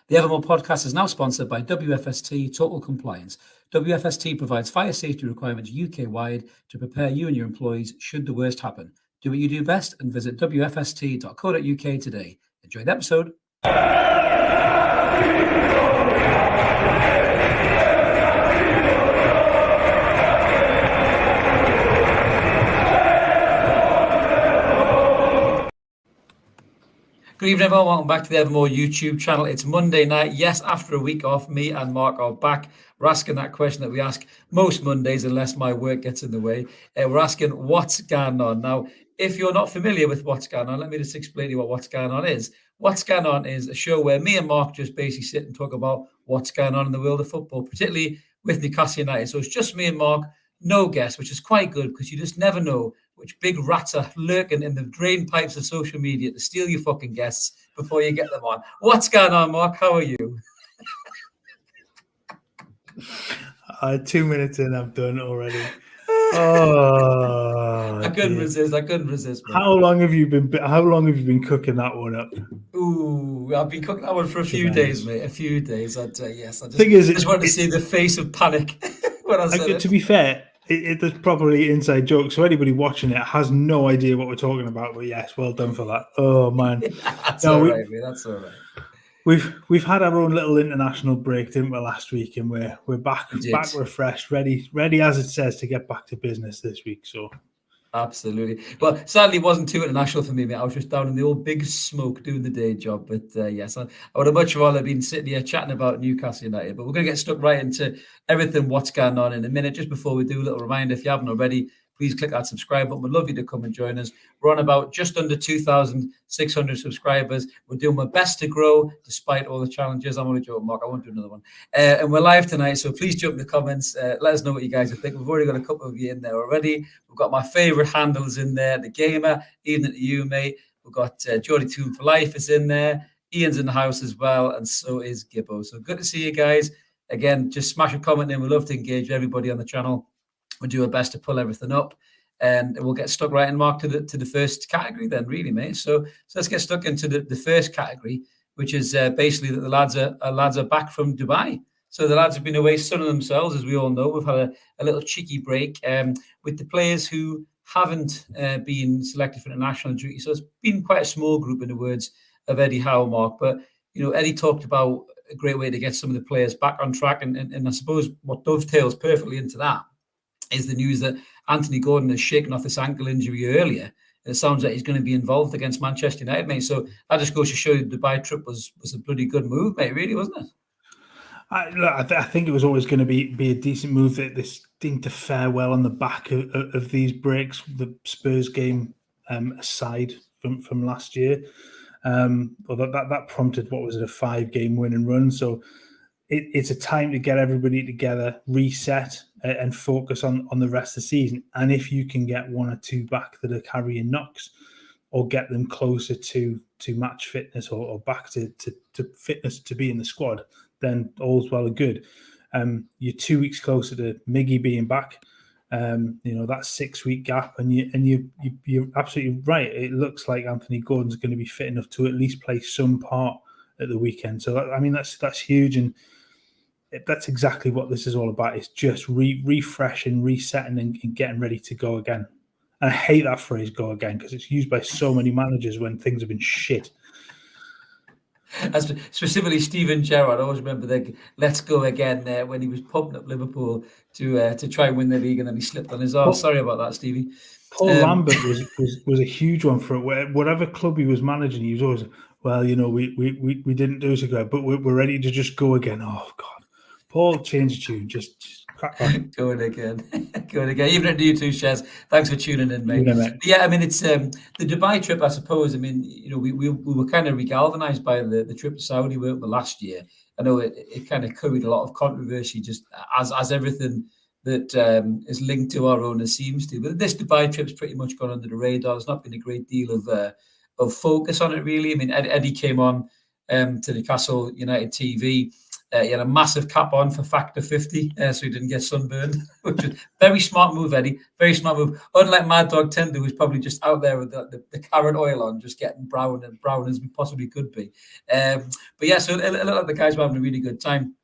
The Evermore podcast is now sponsored by WFST Total Compliance. WFST provides fire safety requirements UK-wide to prepare you and your employees should the worst happen. Do what you do best and visit wfst.co.uk today. Enjoy the episode. Good evening, everyone. Welcome back to the Evermore YouTube channel. It's Monday night. Yes, after a week off, me and Mark are back. We're asking that question that we ask most Mondays, unless my work gets in the way. We're asking what's going on. Now, if you're not familiar with what's going on, let me just explain to you what what's going on is. What's going on is a show where me and Mark just basically sit and talk about what's going on in the world of football, particularly with Newcastle United. So it's just me and Mark, no guests, which is quite good because you just never know which big rats are lurking in the drain pipes of social media to steal your fucking guests before you get them on. What's going on, Mark? How are you? 2 minutes in, I'm done already. Oh, I couldn't resist. Man. How long have you been cooking that one up? Ooh, I've been cooking that one for a few days, mate. A few days. I'd say yes. I just wanted to see the face of panic when I said it. To be fair, there's probably inside jokes, so anybody watching it has no idea what we're talking about. But yes, well done for that. Oh man, That's all right, mate. That's all right. We've had our own little international break, didn't we, last week, and we're back refreshed, ready as it says to get back to business this week. So. Absolutely. Well, sadly, it wasn't too international for me, mate. I was just down in the old big smoke doing the day job. But yes, I would have much rather been sitting here chatting about Newcastle United. But we're going to get stuck right into everything, what's going on in a minute. Just before we do, a little reminder, if you haven't already, please click that subscribe button. We'd love you to come and join us. We're on about just under 2,600 subscribers. We're doing my best to grow despite all the challenges. I'm only joking, Mark. I won't do another one. And we're live tonight, so please jump in the comments. Let us know what you guys think. We've already got a couple of you in there already. We've got my favourite handles in there. The Gamer, evening to you, mate. We've got Geordie Toon for Life is in there. Ian's in the house as well, and so is Gibbo. So good to see you guys. Again, just smash a comment in. We'd love to engage everybody on the channel. We'll do our best to pull everything up, and we'll get stuck right in, Mark, to the first category then, really, mate. So let's get stuck into the first category, which is basically that the lads are back from Dubai. So the lads have been away sunning themselves, as we all know. We've had a little cheeky break with the players who haven't been selected for international duty. So it's been quite a small group, in the words of Eddie Howe, Mark. But, you know, Eddie talked about a great way to get some of the players back on track. And I suppose what dovetails perfectly into that is the news that Anthony Gordon has shaken off this ankle injury earlier. And it sounds like he's going to be involved against Manchester United, mate. So that just goes to show you the Dubai trip was a bloody good move, mate, really, wasn't it? I think it was always going to be a decent move. That this seemed to fare well on the back of these breaks, the Spurs game aside from last year. Well, that prompted, what was it, a 5-game winning run. So it's a time to get everybody together, reset, and focus on the rest of the season. And if you can get one or two back that are carrying knocks, or get them closer to match fitness or back to fitness to be in the squad, then all's well and good. You're 2 weeks closer to Miggy being back. That 6-week gap, and you're absolutely right. It looks like Anthony Gordon's going to be fit enough to at least play some part at the weekend. So that's huge, and that's exactly what this is all about. It's just refreshing, resetting, and getting ready to go again. And I hate that phrase "go again" because it's used by so many managers when things have been shit. Specifically, Steven Gerrard. I always remember the "let's go again" there when he was pumping up Liverpool to try and win the league, and then he slipped on his arse. Sorry about that, Stevie. Paul Lambert was a huge one for it. Whatever club he was managing, he was always, well, we didn't do so good, but we're ready to just go again. Oh God, Paul, change tune, just crack on. Going again. Even to you too, Shez. Thanks for tuning in, mate. Yeah, I mean, it's the Dubai trip, I suppose. I mean, we were kind of re-galvanized by the trip to Saudi the last year. I know it kind of carried a lot of controversy, just as everything that is linked to our owners seems to. But this Dubai trip's pretty much gone under the radar. There's not been a great deal of focus on it, really. I mean, Eddie came on to Newcastle United TV He had a massive cap on for factor 50, so he didn't get sunburned, which was very smart move, Eddie. Very smart move. Unlike Mad Dog Tender, who's probably just out there with the carrot oil on, just getting brown as we possibly could be. But yeah, so a lot of the guys were having a really good time.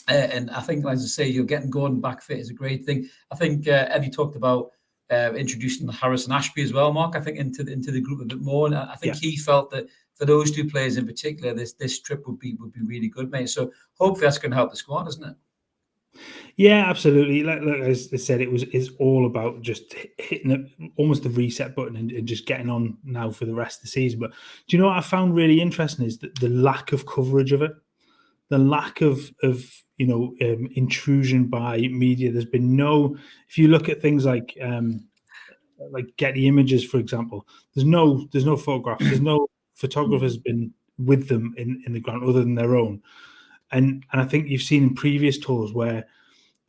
And I think, as I say, you're getting Gordon back fit is a great thing. I think Eddie talked about introducing Harrison Ashby as well, Mark, I think, into the group a bit more. And I think he felt that for those two players in particular, this trip would be really good, mate. So hopefully that's going to help the squad, isn't it? Yeah, absolutely. Like as I said, it's all about just hitting almost the reset button and just getting on now for the rest of the season. But do you know what I found really interesting is that the lack of coverage of it, the lack of intrusion by media. There's been no. If you look at things like Getty Images, for example, there's no photographs. There's no photographers been with them in the ground other than their own. And I think you've seen in previous tours where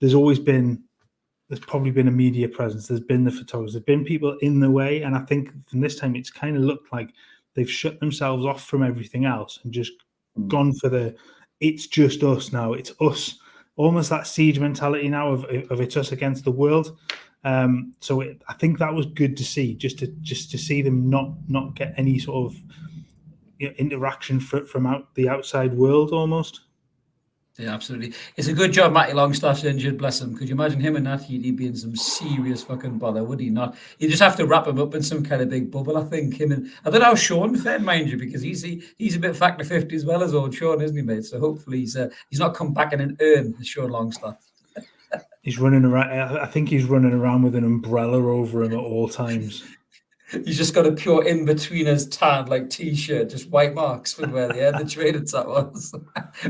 there's probably been a media presence. There's been the photographers. There's been people in the way. And I think from this time, it's kind of looked like they've shut themselves off from everything else and just gone for it's just us now. It's us. Almost that siege mentality now of it's us against the world. So I think that was good to see, just to see them not get any sort of interaction from the outside world almost. Yeah, absolutely. It's a good job Matty Longstaff's injured, bless him. Could you imagine him and Natty? He'd be in some serious fucking bother, would he not? You just have to wrap him up in some kind of big bubble, I think. Him and I don't know how Sean fed, mind you, because he's a bit factor 50 as well as old Sean, isn't he, mate? So hopefully he's not come back in an urn as Sean Longstaff. He's running around. I think he's running around with an umbrella over him at all times. He's just got a pure in-betweeners tan like t-shirt, just white marks from where the trading top was.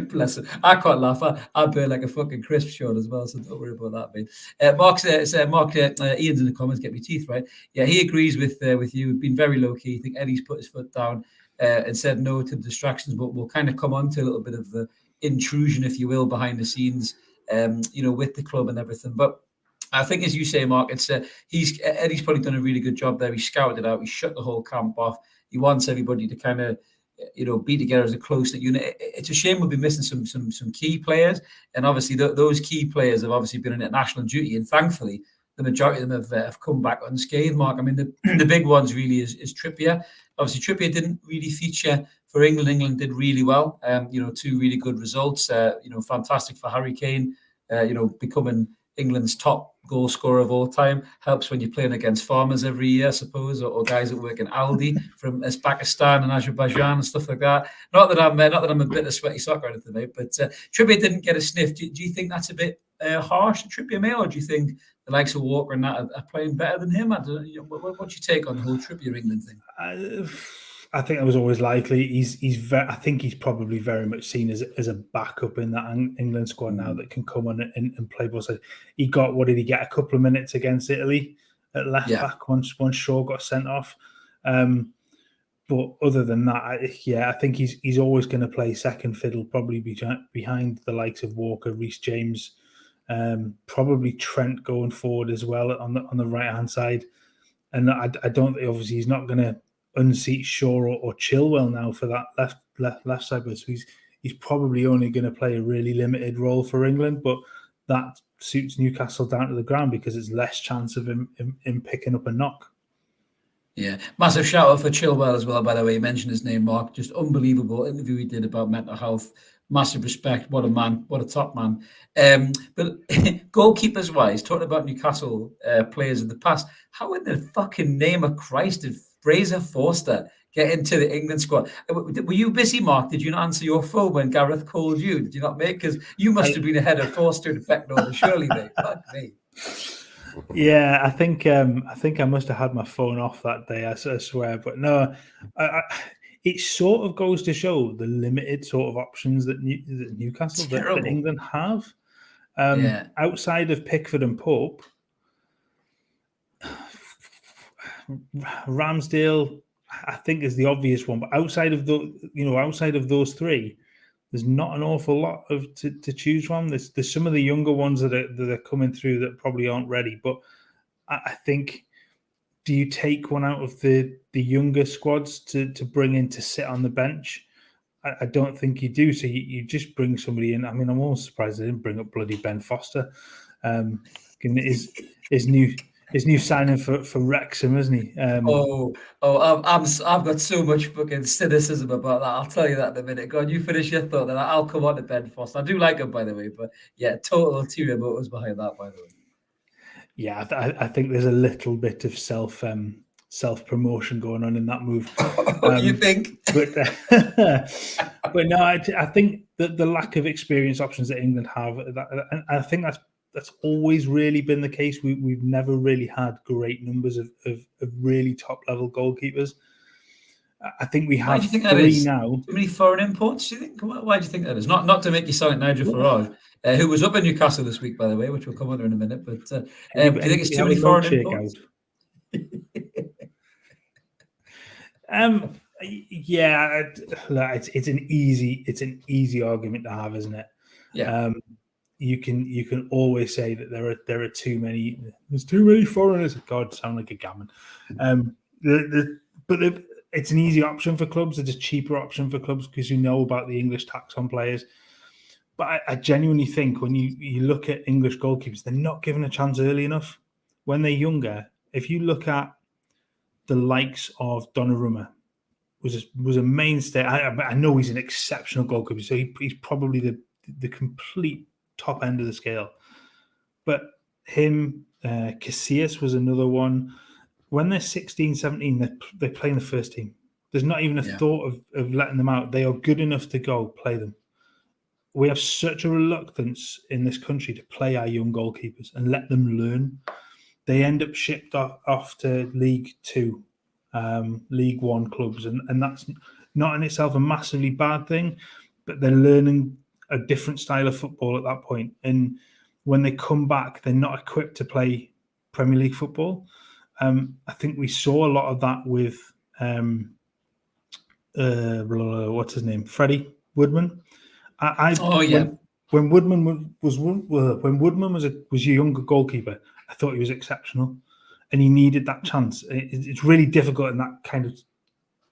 Bless him. I can't laugh. I burn like a fucking crisp short as well, so don't worry about that, mate. Mark Ian's in the comments, get me teeth right. Yeah, he agrees with you. Been very low-key. I think Eddie's put his foot down and said no to the distractions, but we'll kind of come on to a little bit of the intrusion, if you will, behind the scenes, with the club and everything. But I think, as you say, Mark, it's Eddie's probably done a really good job there. He scouted it out. He shut the whole camp off. He wants everybody to kind of, be together as a close-knit unit. It's a shame we'll be missing some key players, and obviously those key players have obviously been in international duty, and thankfully the majority of them have come back unscathed. Mark, I mean the big ones really is Trippier. Obviously, Trippier didn't really feature for England. England did really well. 2 really good results. Fantastic for Harry Kane. Becoming England's top goal scorer of all time. Helps when you're playing against farmers every year, I suppose, or guys that work in Aldi from Pakistan and Azerbaijan and stuff like that. Not that I'm a bit of sweaty sock or anything, mate, but Trippier didn't get a sniff. Do you think that's a bit harsh to Trippier, mate, or do you think the likes of Walker and that are playing better than him? I don't know. What's your take on the whole Trippier England thing? I think that was always likely. I think he's probably very much seen as a backup in that England squad now that can come on and play both sides. He got, what did he get? A couple of minutes against Italy at left back once Shaw got sent off. But other than that, I think he's always going to play second fiddle, probably behind the likes of Walker, Reece James, probably Trent going forward as well on the right hand side. And I don't think, obviously he's not going to unseat Shaw or Chilwell now for that left side, but so he's probably only going to play a really limited role for England, but that suits Newcastle down to the ground because it's less chance of him picking up a knock. Yeah, massive shout out for Chilwell as well, by the way. You mentioned his name, Mark. Just unbelievable interview he did about mental health. Massive respect. What a man. What a top man. But goalkeepers wise, talking about Newcastle players in the past, how in the fucking name of Christ did Fraser Forster get into the England squad? Were you busy, Mark? Did you not answer your phone when Gareth called you? Did you not make? Because you must have been ahead of Forster to Beck Northern, surely, mate. Fuck me. Yeah, I think I must have had my phone off that day. I swear, but no, it sort of goes to show the limited sort of options that Newcastle that England have. Outside of Pickford and Pope, Ramsdale, I think, is the obvious one. But outside of those three, there's not an awful lot to choose from. There's some of the younger ones that are coming through that probably aren't ready. But I think, do you take one out of the younger squads to bring in to sit on the bench, I don't think you do. So you just bring somebody in. I mean, I'm almost surprised they didn't bring up bloody Ben Foster. His new signing for Wrexham, isn't he? I've got so much fucking cynicism about that. I'll tell you that in a minute. Go on, you finish your thought, then I'll come on to Ben Foster. I do like him, by the way, but yeah, total ulterior motives behind that, by the way. Yeah, I think there's a little bit of self promotion going on in that move. You think? But no, I think that the lack of experience options that England have, and I think that's always really been the case. We've never really had great numbers of really top level goalkeepers. I think we have three now. Too many foreign imports, do you think? Why do you think that is? Not to make you sound like Nigel Farage, who was up in Newcastle this week, by the way, which we'll come on to in a minute. But do you think it's too many foreign imports? Yeah, it's an easy argument to have, isn't it? Yeah. You can always say that there are too many. There's too many foreigners. God, sound like a gammon. But it's an easy option for clubs. It's a cheaper option for clubs because you know about the English tax on players. But I genuinely think when you look at English goalkeepers, they're not given a chance early enough. When they're younger, if you look at the likes of Donnarumma, was a mainstay. I know he's an exceptional goalkeeper, so he's probably the complete top end of the scale. But him, Casillas was another one. When they're 16, 17, they play in the first team. There's not even a thought of letting them out. They are good enough to go play them. We have such a reluctance in this country to play our young goalkeepers and let them learn. They end up shipped off to League Two, League One clubs, and that's not in itself a massively bad thing, but they're learning a different style of football at that point. And when they come back, they're not equipped to play Premier League football. I think we saw a lot of that with what's his name, Freddie Woodman. When Woodman was a younger goalkeeper, I thought he was exceptional, and he needed that chance. It's really difficult in that kind of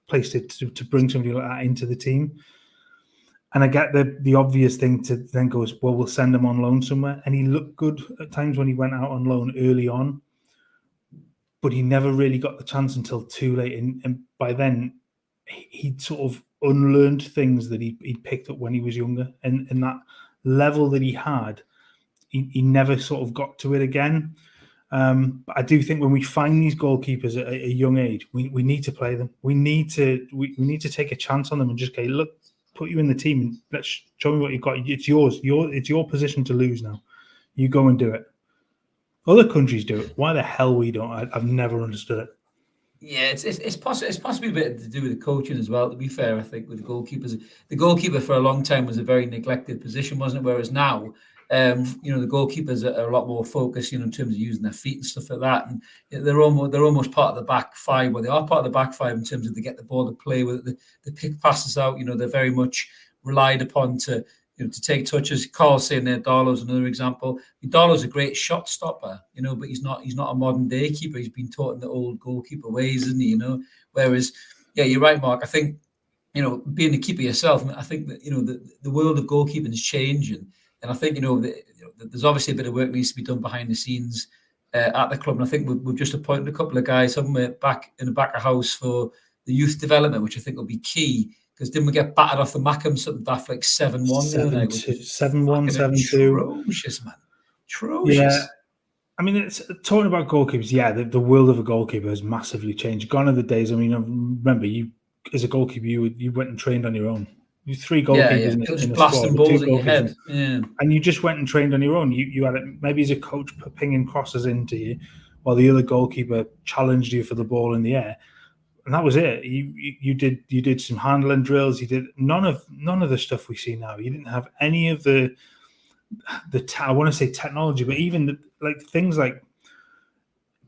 place to bring somebody like that into the team. And I get the obvious thing to then go, well, we'll send him on loan somewhere. And he looked good at times when he went out on loan early on, but he never really got the chance until too late. And by then, he'd sort of unlearned things that he'd picked up when he was younger. And that level that he had, he never sort of got to it again. But I do think when we find these goalkeepers at a young age, we need to play them. We need to take a chance on them and just go, look, put you in the team and let's show me what you've got. It's yours. It's your position to lose now. You go and do it. Other countries do it. Why the hell we don't? I've never understood it. Yeah, it's possibly a bit to do with the coaching as well. To be fair, I think with the goalkeepers, the goalkeeper for a long time was a very neglected position, wasn't it? Whereas now, the goalkeepers are a lot more focused, in terms of using their feet and stuff like that, and they're almost part of the back five. Well, they are part of the back five in terms of they get the ball to play with it, the pick passes out. They're very much relied upon to take touches. Carl's saying there, Darlow's another example. Darlow's a great shot stopper, but he's not a modern day keeper. He's been taught in the old goalkeeper ways, isn't he? Whereas, yeah, you're right, Mark. I think, being a keeper yourself, I think that the world of goalkeeping is changing, and I think there's obviously a bit of work needs to be done behind the scenes at the club. And I think we've just appointed a couple of guys, haven't we, back in the back of house for the youth development, which I think will be key. Because didn't we get battered off the Mackham something daft like 7-1? 7-1, 7-2. Atrocious, man. Atrocious. Yeah. I mean, it's talking about goalkeepers. Yeah, the world of a goalkeeper has massively changed. Gone are the days. I mean, I remember you as a goalkeeper, you went and trained on your own. You 3 goalkeepers in the blasting squad, balls at your head. Yeah. And you just went and trained on your own. You had it maybe as a coach pinging crosses into you, while the other goalkeeper challenged you for the ball in the air. And that was it. You did some handling drills. You did none of the stuff we see now. You didn't have any of the I want to say technology, but even things like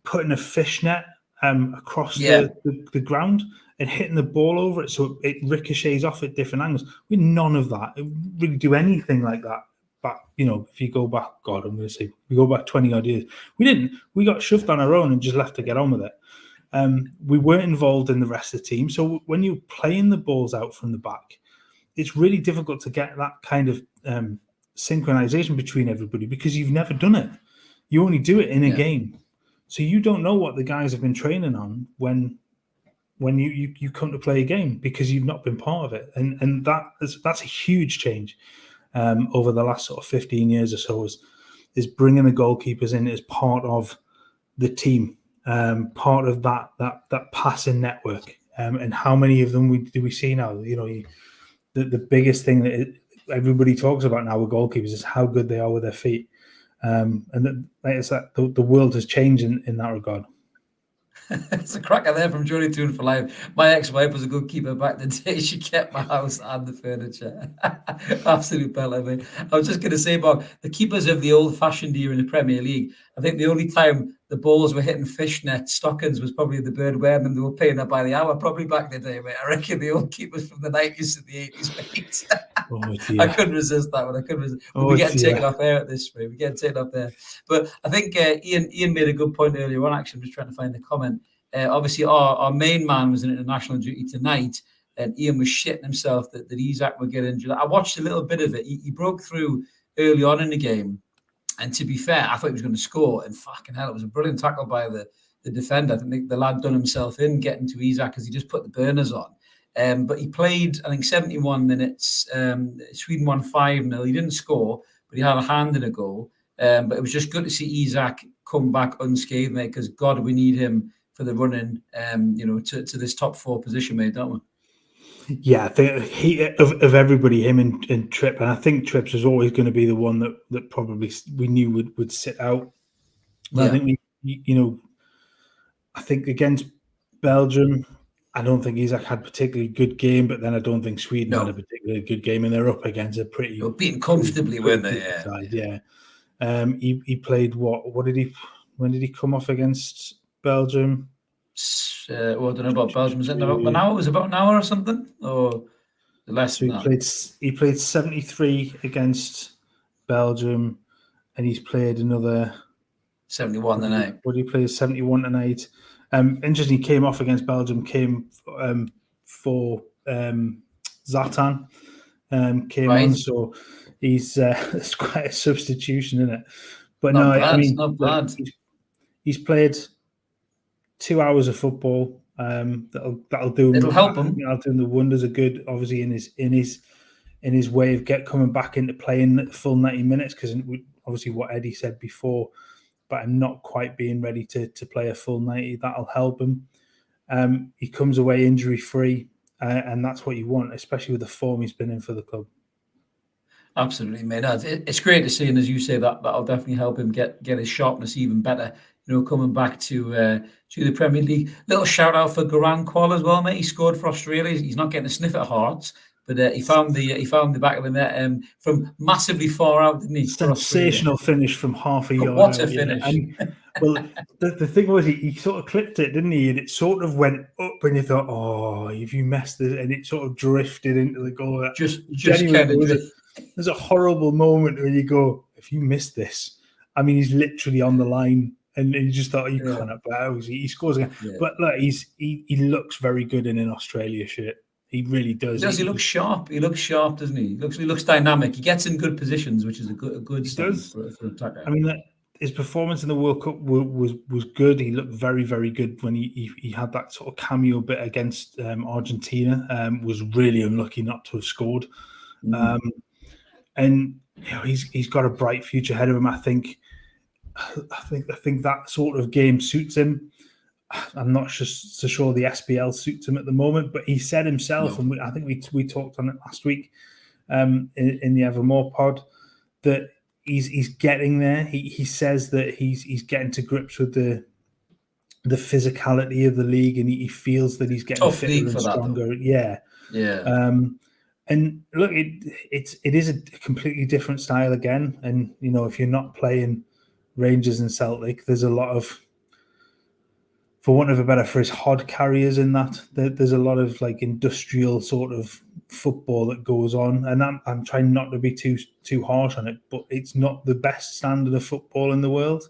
putting a fishnet across the ground and hitting the ball over it so it ricochets off at different angles. We had none of that. We didn't really do anything like that. But if you go back, God, I'm going to say we go back 20 odd years. We didn't. We got shoved on our own and just left to get on with it. We weren't involved in the rest of the team. So when you're playing the balls out from the back, it's really difficult to get that kind of synchronization between everybody because you've never done it. You only do it in a game, so you don't know what the guys have been training on when you come to play a game because you've not been part of it, and that's a huge change over the last sort of 15 years or so. Is bringing the goalkeepers in as part of the team, part of that passing network, and how many of them do we see now? The biggest thing that everybody talks about now with goalkeepers is how good they are with their feet, and it's that the world has changed in that regard. It's a cracker there from Johnny Toon for life. My ex-wife was a good keeper back in the day. She kept my house and the furniture. Absolute belter, mate. I was just going to say about the keepers of the old-fashioned era in the Premier League. I think the only time the balls were hitting fishnet stockings was probably the bird wearing them. They were paying that by the hour, probably back in the day, mate. I reckon the old keepers from the 90s and the 80s, mate. I couldn't resist that one. I couldn't resist. We're getting taken off air at this rate. We're getting taken off there. But I think Ian made a good point earlier on. Actually, I'm just trying to find the comment. Obviously, our main man was in international duty tonight, and Ian was shitting himself that Isak would get injured. I watched a little bit of it. He broke through early on in the game, and to be fair, I thought he was going to score, and fucking hell, it was a brilliant tackle by the defender. I think the lad done himself in getting to Isak because he just put the burners on. But he played, I think, 71 minutes. Sweden won 5-0. He didn't score, but he had a hand in a goal. But it was just good to see Isak come back unscathed, mate, because, God, we need him for the running, to this top 4 position, mate, don't we? Yeah, I think of everybody, him and Tripp, and I think Tripp's was always going to be the one that probably we knew would sit out. But I think I think against Belgium, I don't think Isak had a particularly good game, but then I don't think Sweden had a particularly good game, and they're up against a pretty beaten comfortably, weren't they? Side, yeah. He played what did he? When did he come off against Belgium? I don't know about Belgium. Was it about an hour? Was it about an hour or something, or less? So he played 73 against Belgium, and he's played another 71 tonight. What he played 71 tonight. Interesting. He came off against Belgium. Came for Zlatan. Came on, so he's it's quite a substitution, isn't it? But not no, bad, I mean, not bad. He's played 2 hours of football. That'll do him. It'll help him. That'll do him the wonders of good. Obviously, in his way of coming back into playing full 90 minutes, because obviously what Eddie said before, but I'm not quite being ready to play a full 90. That'll help him. He comes away injury free, and that's what you want, especially with the form he's been in for the club. Absolutely, mate. It's great to see, and as you say, that'll definitely help him get his sharpness even better. Coming back to the Premier League. Little shout out for Garang Kual as well, mate. He scored for Australia. He's not getting a sniff at Hearts, but he found the back of the net from massively far out, didn't he? Sensational finish from half a yard. What a finish! Well, the thing was, he sort of clipped it, didn't he? And it sort of went up, and you thought, "Oh, if you messed this," and it sort of drifted into the goal. Just kind of drift. There's a horrible moment where you go, "If you miss this," I mean, he's literally on the line. And you just thought, you can't, but he scores again. Yeah. But look, he looks very good in an Australia shirt. He really does. He looks sharp. He looks sharp, doesn't he? He looks dynamic. He gets in good positions, which is a good sign for an attacker. I mean, his performance in the World Cup was good. He looked very, very good when he had that sort of cameo bit against Argentina. Was really unlucky not to have scored. And he's got a bright future ahead of him. I think that sort of game suits him. I'm not just so sure the SPL suits him at the moment, but he said himself, and I think we talked on it last week in the Evermore pod, that he's getting there. He says that he's getting to grips with the physicality of the league, and he feels that he's getting fitter and stronger. Yeah. And look, it is a completely different style again. And if you're not playing Rangers and Celtic, there's a lot of, for want of a better phrase, hod carriers in that. There's a lot of like industrial sort of football that goes on, and I'm trying not to be too harsh on it, but it's not the best standard of football in the world,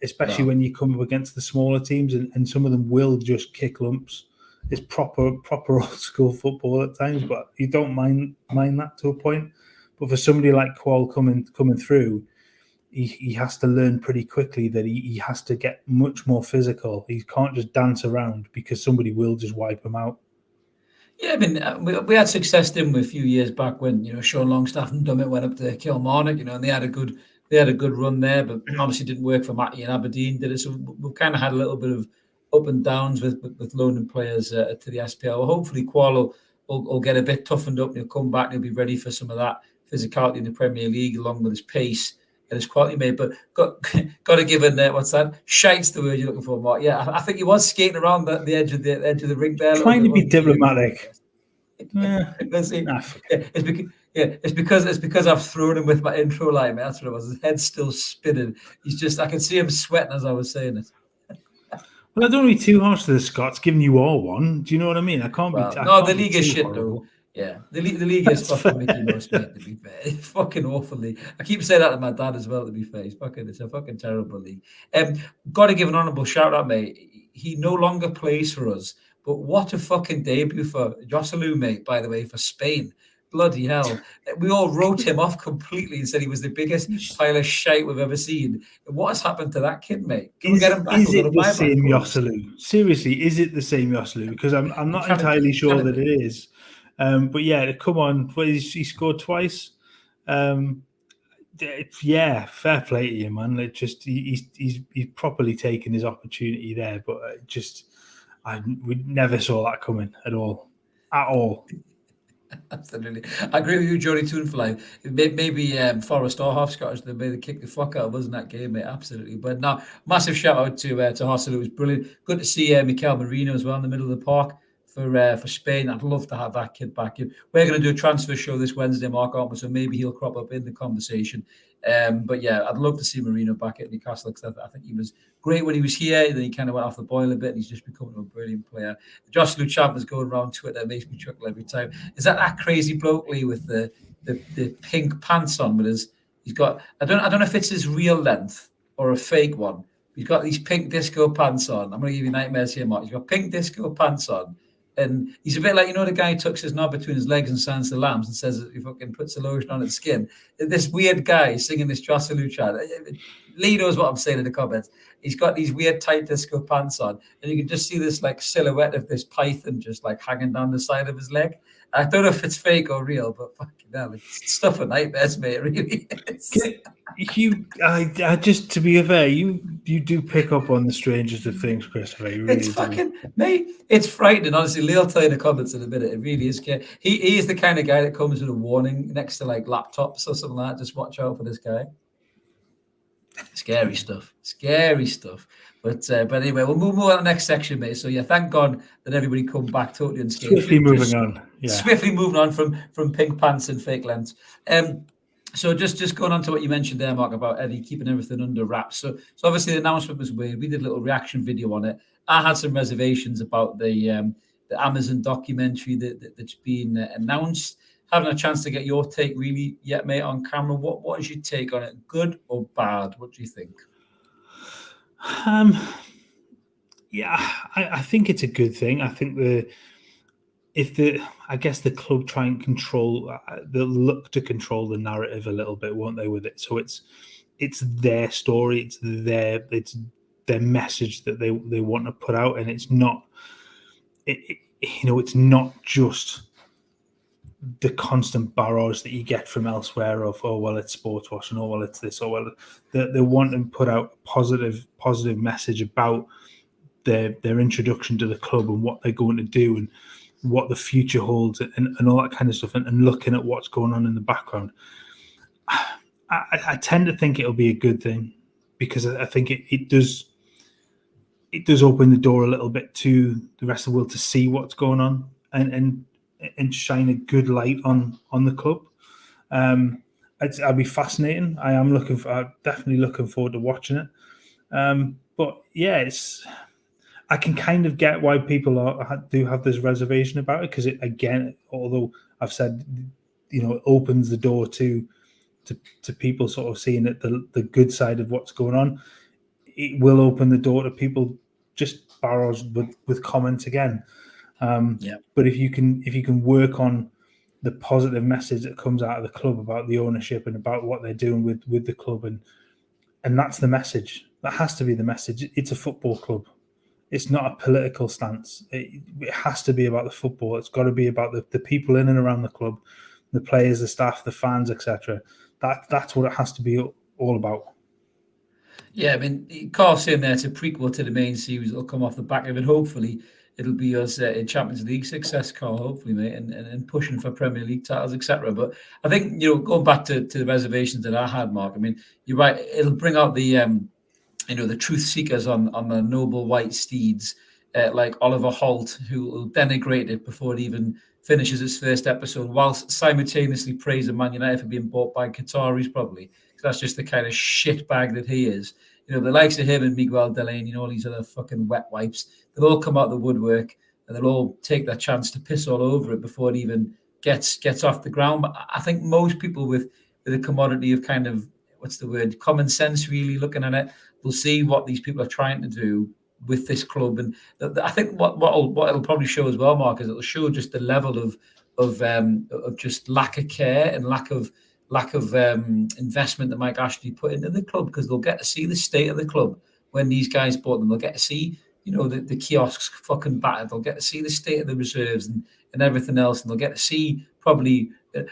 especially when you come up against the smaller teams, and some of them will just kick lumps it's proper old school football at times, but you don't mind that to a point. But for somebody like Qual coming through, he has to learn pretty quickly that he has to get much more physical. He can't just dance around because somebody will just wipe him out. Yeah, I mean, we had success, didn't we, a few years back when Sean Longstaff and Dummett went up to Kilmarnock, and they had a good run there, but obviously didn't work for Matty and Aberdeen, did it? So we've kind of had a little bit of up and downs with loaning players to the SPL. Hopefully, Qual will get a bit toughened up and he'll come back and he'll be ready for some of that physicality in the Premier League along with his pace and his quality, mate. But got to give it what's that? Shite's the word you're looking for, Mark. Yeah, I think he was skating around the edge of the rink there. Trying to be diplomatic. Let's see. It's because I've thrown him with my intro line, mate. That's what it was. His head's still spinning. I could see him sweating as I was saying it. Well, I don't want to be too harsh to the Scots, giving you all one. Do you know what I mean? I can't be. No, the league is shit, though. Yeah, the league is fucking Mickey Mouse, mate, to be fair. It's fucking awful league. I keep saying that to my dad as well, to be fair. It's a fucking terrible league. Got to give an honourable shout out, mate. He no longer plays for us, but what a fucking debut for Joselu, mate, by the way, for Spain. Bloody hell. We all wrote him off completely and said he was the biggest pile of shite we've ever seen. What has happened to that kid, mate? Can we get him back? Is it the same Joselu? Seriously, is it the same Joselu? Because I'm not entirely sure that it is. But yeah, come on. He scored twice. Yeah, fair play to you, man. He's properly taken his opportunity there, but we never saw that coming at all. Absolutely. I agree with you, Jody Toonfly. Maybe Forrest or half Scottish, they made the kick the fuck out of us in that game, mate. Absolutely. But no, massive shout out to Hossel. It was brilliant. Good to see Mikel Merino as well in the middle of the park for Spain. I'd love to have that kid back in. We're going to do a transfer show this Wednesday, Mark, aren't we? So maybe he'll crop up in the conversation. But yeah, I'd love to see Merino back at Newcastle because I think he was great when he was here. Then he kind of went off the boil a bit and he's just becoming a brilliant player. Josh Luchamp is going around Twitter. Makes me chuckle every time. Is that crazy bloke, Lee, with the pink pants on? He's got, I don't know if it's his real length or a fake one. He's got these pink disco pants on. I'm going to give you nightmares here, Mark. He's got pink disco pants on. And he's a bit like, the guy who tucks his knob between his legs and sounds the lambs and says he fucking puts the lotion on its skin. This weird guy singing this Joselu chant. Lee knows what I'm saying in the comments. He's got these weird tight disco pants on, and you can just see this silhouette of this python just hanging down the side of his leg. I don't know if it's fake or real, but fucking hell, it's stuff of nightmares, mate. It really is. Just to be fair, you do pick up on the strangest of things, Christopher. You really it's fucking, mate. It's frightening, honestly. Lee will tell you in the comments in a minute. It really is. He is the kind of guy that comes with a warning next to laptops or something like that. Just watch out for this guy. Scary stuff. But anyway, we'll move on to the next section, mate. So yeah, thank God that everybody come back totally unscathed. Swiftly moving on. Yeah. Swiftly moving on from pink pants and fake lengths. So just going on to what you mentioned there, Mark, about Eddie keeping everything under wraps. So obviously the announcement was weird. We did a little reaction video on it. I had some reservations about the Amazon documentary that's been announced. Haven't a chance to get your take really yet, mate, on camera. What is your take on it? Good or bad? What do you think? Yeah, I think it's a good thing. I think I guess the club try and control, they'll look to control the narrative a little bit, won't they, with it? So it's their story, it's their message that they want to put out, and it's not, it's not just the constant barrage that you get from elsewhere of, oh well, it's sports washing, oh well, it's this, oh well, they want to put out a positive message about their introduction to the club and what they're going to do and what the future holds and all that kind of stuff, and looking at what's going on in the background. I tend to think it'll be a good thing because I think it does open the door a little bit to the rest of the world to see what's going on and shine a good light on the club. I'd be fascinating. I'm definitely looking forward to watching it. But yeah, I can kind of get why people do have this reservation about it, because it, again, although I've said, it opens the door to people sort of seeing it, the good side of what's going on. It will open the door to people just barrage with comments again. But if you can work on the positive message that comes out of the club about the ownership and about what they're doing with the club, and that's the message. That has to be the message. It's a football club. It's not a political stance. It has to be about the football. It's got to be about the people in and around the club, the players, the staff, the fans, etc. That's what it has to be all about. Yeah, I mean, Carl's saying there it's a prequel to the main series that'll come off the back of it. Hopefully, it'll be us in Champions League success, Carl, hopefully, mate, and pushing for Premier League titles, etc. But I think, going back to the reservations that I had, Mark, I mean, you're right, it'll bring out the the truth seekers on the noble white steeds, like Oliver Holt, who will denigrate it before it even finishes its first episode, whilst simultaneously praising Man United for being bought by Qataris, probably. That's just the kind of shit bag that he is. The likes of him and Miguel Delaney and all these other fucking wet wipes, they'll all come out the woodwork and they'll all take their chance to piss all over it before it even gets off the ground. But I think most people with a commodity of kind of, what's the word, common sense, really looking at it, will see what these people are trying to do with this club. And I think what it'll probably show as well, Mark, is it'll show just the level of just lack of care and lack of investment that Mike Ashley put into the club, because they'll get to see the state of the club when these guys bought them. They'll get to see, the kiosks fucking battered. They'll get to see the state of the reserves and everything else, and they'll get to see probably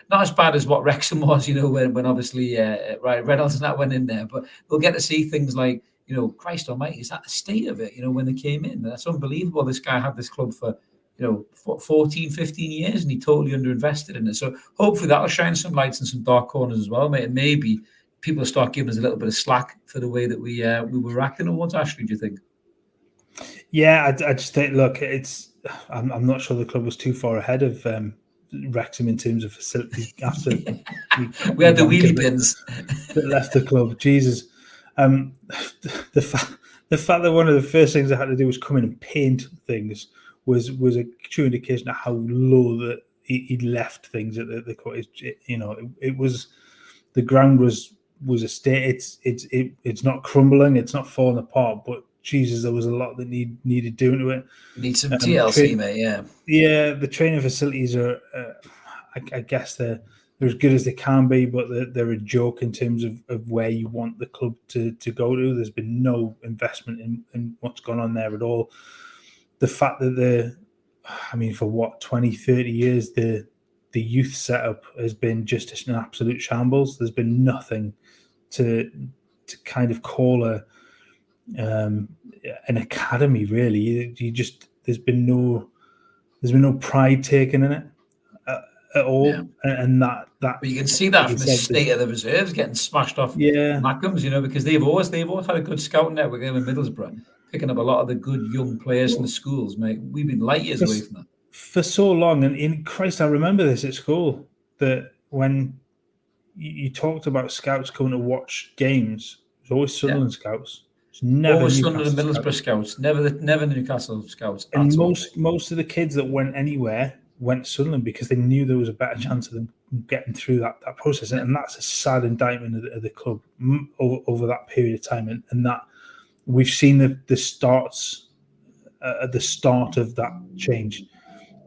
not as bad as what Wrexham was, when obviously Reynolds and that went in there, but they'll get to see things like, Christ Almighty, is that the state of it? When they came in, that's unbelievable. This guy had this club for 14, 15 years, and he totally underinvested in it. So hopefully that'll shine some lights in some dark corners as well, mate. And maybe people will start giving us a little bit of slack for the way that we were acting towards Ashley. Do you think? Yeah, I just think, look, I'm not sure the club was too far ahead of Wrexham in terms of facilities after we had the wheelie bins that left the club. Jesus, the fact that one of the first things I had to do was come in and paint things was a true indication of how low that he'd left things at the court. It was, the ground was a state. It's not crumbling, it's not falling apart, but Jesus, there was a lot that needed doing to it. Need some TLC, mate. Yeah. The training facilities are, I guess they're as good as they can be, but they're a joke in terms of where you want the club to go to. There's been no investment in what's gone on there at all. The fact that for 20, 30 years, the youth setup has been just an absolute shambles. There's been nothing to kind of call an academy, really. There's been no pride taken in it at all. Yeah. And that but you can see that from the state of the reserves getting smashed off Mackems, because they've always had a good scouting network in Middlesbrough, picking up a lot of the good young players from the schools, mate. We've been light years away from that for so long. And in Christ, I remember this at school, that when you talked about scouts coming to watch games, it was always Sunderland scouts. It's never always Sunderland and Middlesbrough scouts, never Newcastle scouts. And most of the kids that went anywhere went to Sunderland because they knew there was a better chance of them getting through that process. And that's a sad indictment of the club over that period of time. And that we've seen the starts at the start of that change,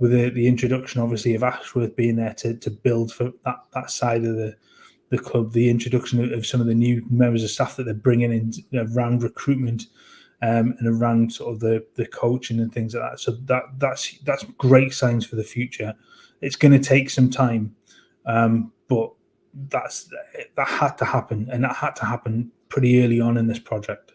with the introduction, obviously, of Ashworth being there to build for that side of the club, the introduction of some of the new members of staff that they're bringing in around recruitment and around sort of the coaching and things like that. So that's great signs for the future. It's going to take some time, but that had to happen, and that had to happen pretty early on in this project.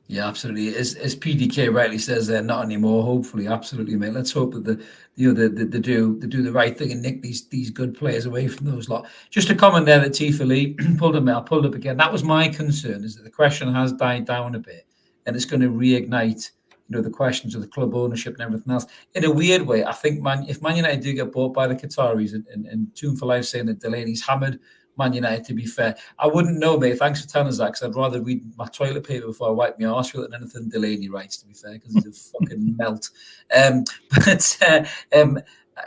Yeah, absolutely. As PDK rightly says, they're not anymore. Hopefully, absolutely, mate. Let's hope that they do the right thing and nick these good players away from those lot. Just a comment there that Tifa Lee pulled up again. That was my concern, is that the question has died down a bit, and it's going to reignite, the questions of the club ownership and everything else. In a weird way, I think if Man United do get bought by the Qataris, and Tune for Life saying that Delaney's hammered Man United, to be fair, I wouldn't know, mate. Thanks for telling us that, because I'd rather read my toilet paper before I wipe my arse with it than anything Delaney writes, to be fair, because he's a fucking melt. But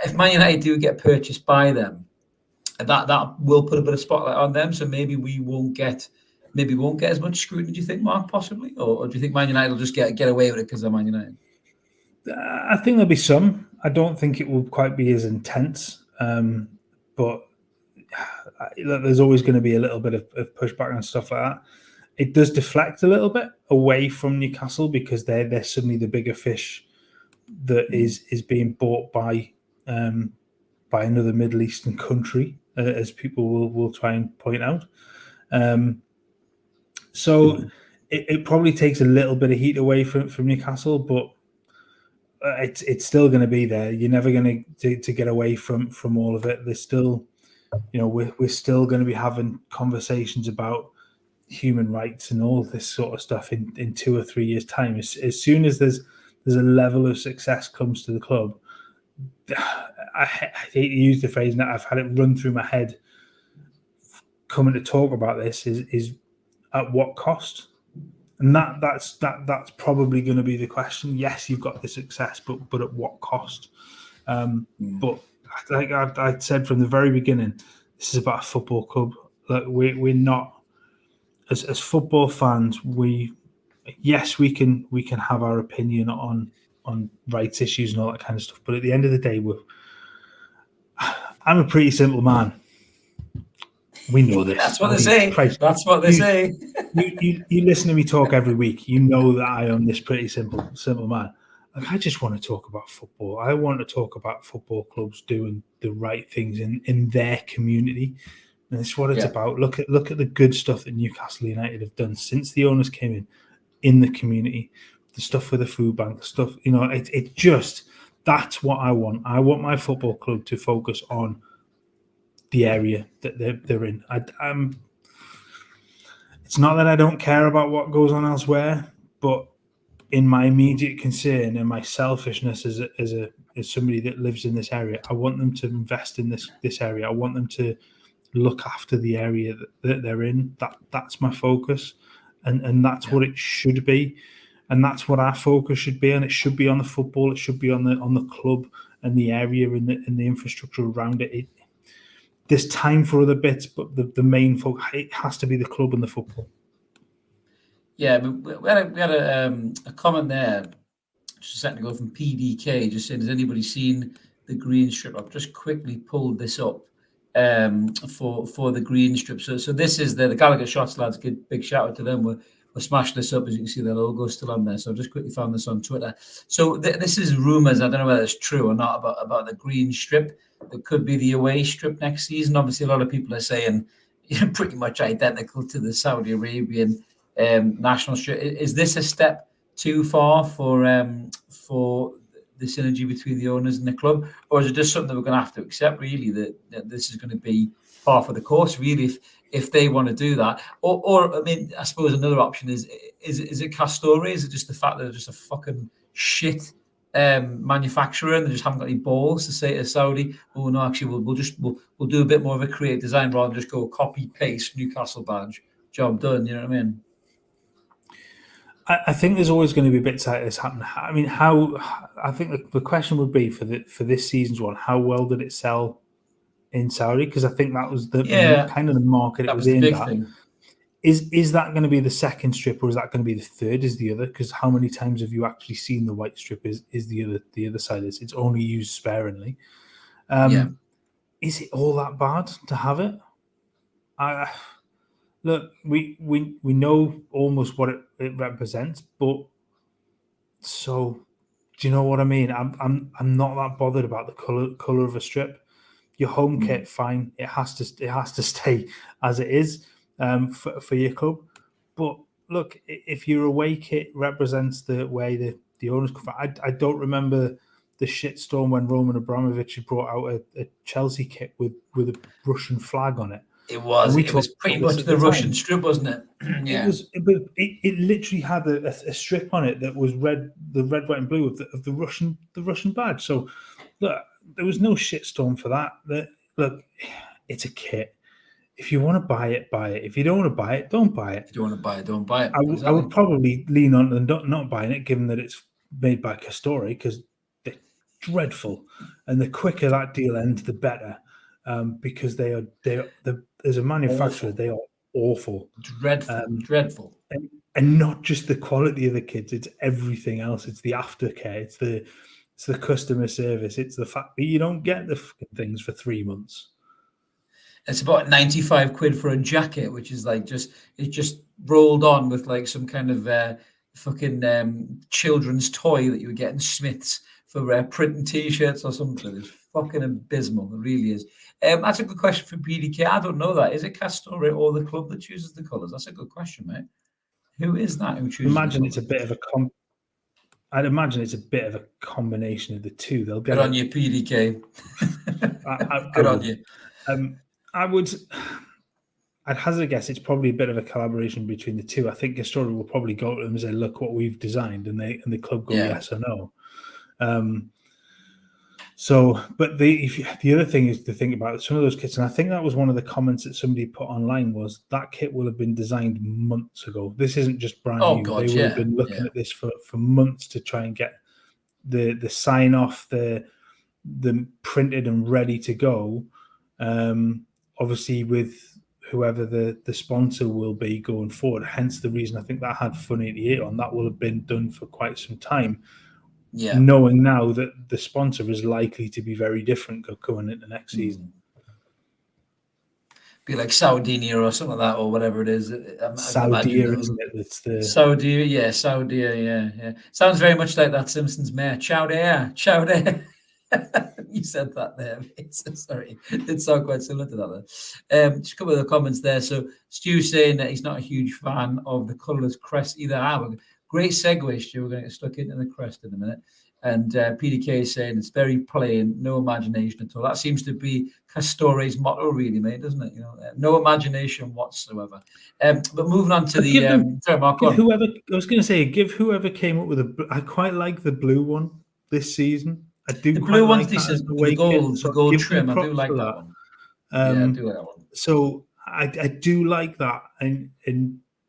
if Man United do get purchased by them, that will put a bit of spotlight on them. So maybe we won't get as much scrutiny. Do you think, Mark, possibly, or do you think Man United will just get away with it because they're Man United? I think there'll be some. I don't think it will quite be as intense, but there's always going to be a little bit of pushback and stuff like that. It does deflect a little bit away from Newcastle because they're suddenly the bigger fish that is being bought by another Middle Eastern country, as people will try and point out. So it probably takes a little bit of heat away from Newcastle, but it's still going to be there. You're never going to get away from all of it. There's still, we're still going to be having conversations about human rights and all this sort of stuff in 2 or 3 years' time. As soon as there's a level of success comes to the club, I hate to use the phrase, and I've had it run through my head coming to talk about this is at what cost? And that's probably going to be the question. Yes, you've got the success, but at what cost? But like I said from the very beginning, this is about a football club. Like we're not as football fans. We can have our opinion on rights issues and all that kind of stuff. But at the end of the day, I'm a pretty simple man. We know this. That's what they say. Christ. That's what they say. You listen to me talk every week. You know that I am this pretty simple man. Like, I just want to talk about football. I want to talk about football clubs doing the right things in their community. And it's what it's about. Look at the good stuff that Newcastle United have done since the owners came in the community. The stuff with the food bank, the stuff, it just, that's what I want. I want my football club to focus on the area that they're in. It's not that I don't care about what goes on elsewhere, but in my immediate concern and my selfishness as somebody that lives in this area, I want them to invest in this area. I want them to look after the area that they're in. That's my focus, and that's what it should be, and that's what our focus should be. And it should be on the football. It should be on the club and the area and the infrastructure around it. There's time for other bits, but the main focus, it has to be the club and the football. Yeah, but we had a comment there just a second ago from PDK, just saying, has anybody seen the green strip? I've just quickly pulled this up for the green strip. So this is the Gallagher Shots lads. Big shout out to them. We're smashing this up, as you can see. The logo's still on there. So I just quickly found this on Twitter. So this is rumours. I don't know whether it's true or not about the green strip. It could be the away strip next season. Obviously, a lot of people are saying pretty much identical to the Saudi Arabian national strip. Is this a step too far for the synergy between the owners and the club, or is it just something that we're going to have to accept? Really, that this is going to be par for the course. Really, if they want to do that, or I mean, I suppose another option is it Castore? Is it just the fact that they're just a fucking shit manufacturer and they just haven't got any balls to say to Saudi, oh no, actually we'll do a bit more of a creative design rather than just go copy paste Newcastle badge, job done. You know what I mean? I think there's always going to be bits like this happen. I mean, I think the question would be for this season's one, how well did it sell in Saudi? Because I think that was the kind of the market it was in. Big thing. Is that going to be the second strip, or is that going to be the third? Is the other? Because how many times have you actually seen the white strip? Is the other side? It's only used sparingly. Is it all that bad to have it? Look, we know almost what it represents, but so do you know what I mean? I'm not that bothered about the color of a strip. Your home kit, fine. It has to stay as it is for your club. But look, if your away kit represents the way the owners come from, I don't remember the shitstorm when Roman Abramovich had brought out a Chelsea kit with a Russian flag on it. It was pretty much the Russian strip, wasn't it? Yeah. It literally had a strip on it that was red, the red, white, and blue of the Russian badge. So look, there was no shitstorm for that. Look, it's a kit. If you want to buy it, buy it. If you don't want to buy it, don't buy it. If you want to buy it, don't buy it. I would probably lean on not buying it, given that it's made by Castore, because they're dreadful, and the quicker that deal ends, the better. Because they as a manufacturer, awful. They are awful, dreadful. and not just the quality of the kits, it's everything else. It's the aftercare, it's the customer service, it's the fact that you don't get the things for 3 months. It's about 95 quid for a jacket, which is like just rolled on with like some kind of fucking children's toy that you would get in Smiths for printing t-shirts or something. It's fucking abysmal. It really is. That's a good question for PDK. I don't know that. Is it Castore or the club that chooses the colours? That's a good question, mate. Who is that who chooses? Imagine it's a bit of a I'd imagine it's a bit of a combination of the two. They'll get good on you, PDK. Good on you. I'd hazard a guess it's probably a bit of a collaboration between the two. I think Castore will probably go to them and say, "Look what we've designed," and the club go yes or no. But the other thing is to think about some of those kits, and I think that was one of the comments that somebody put online was that kit will have been designed months ago. This isn't just brand new. God, they will have been looking at this for months to try and get the sign off, the printed and ready to go. Obviously, with whoever the sponsor will be going forward. Hence the reason I think that had Fun 88 on. That will have been done for quite some time. Yeah. Knowing now that the sponsor is likely to be very different going into next season. Be like Sardinia or something like that, or whatever it is. Saudia, isn't it? It's the Saudia, yeah, Saudia, yeah. Sounds very much like that Simpsons mayor. Ciao there. You said that there, mate. Sorry. It did sound quite similar to that there. Just a couple of the comments there. So Stu saying that he's not a huge fan of the colourless crest either. Great segue, Stu. We're going to get stuck into the crest in a minute. And PDK is saying it's very plain, no imagination at all. That seems to be Castore's motto, really, mate, doesn't it? No imagination whatsoever. But moving on to sorry, Mark, whoever I was going to say, give whoever came up with I quite like the blue one this season. I do. The blue one's decent. The gold trim. I do like that one. Yeah, I do like that one. So I do like that, and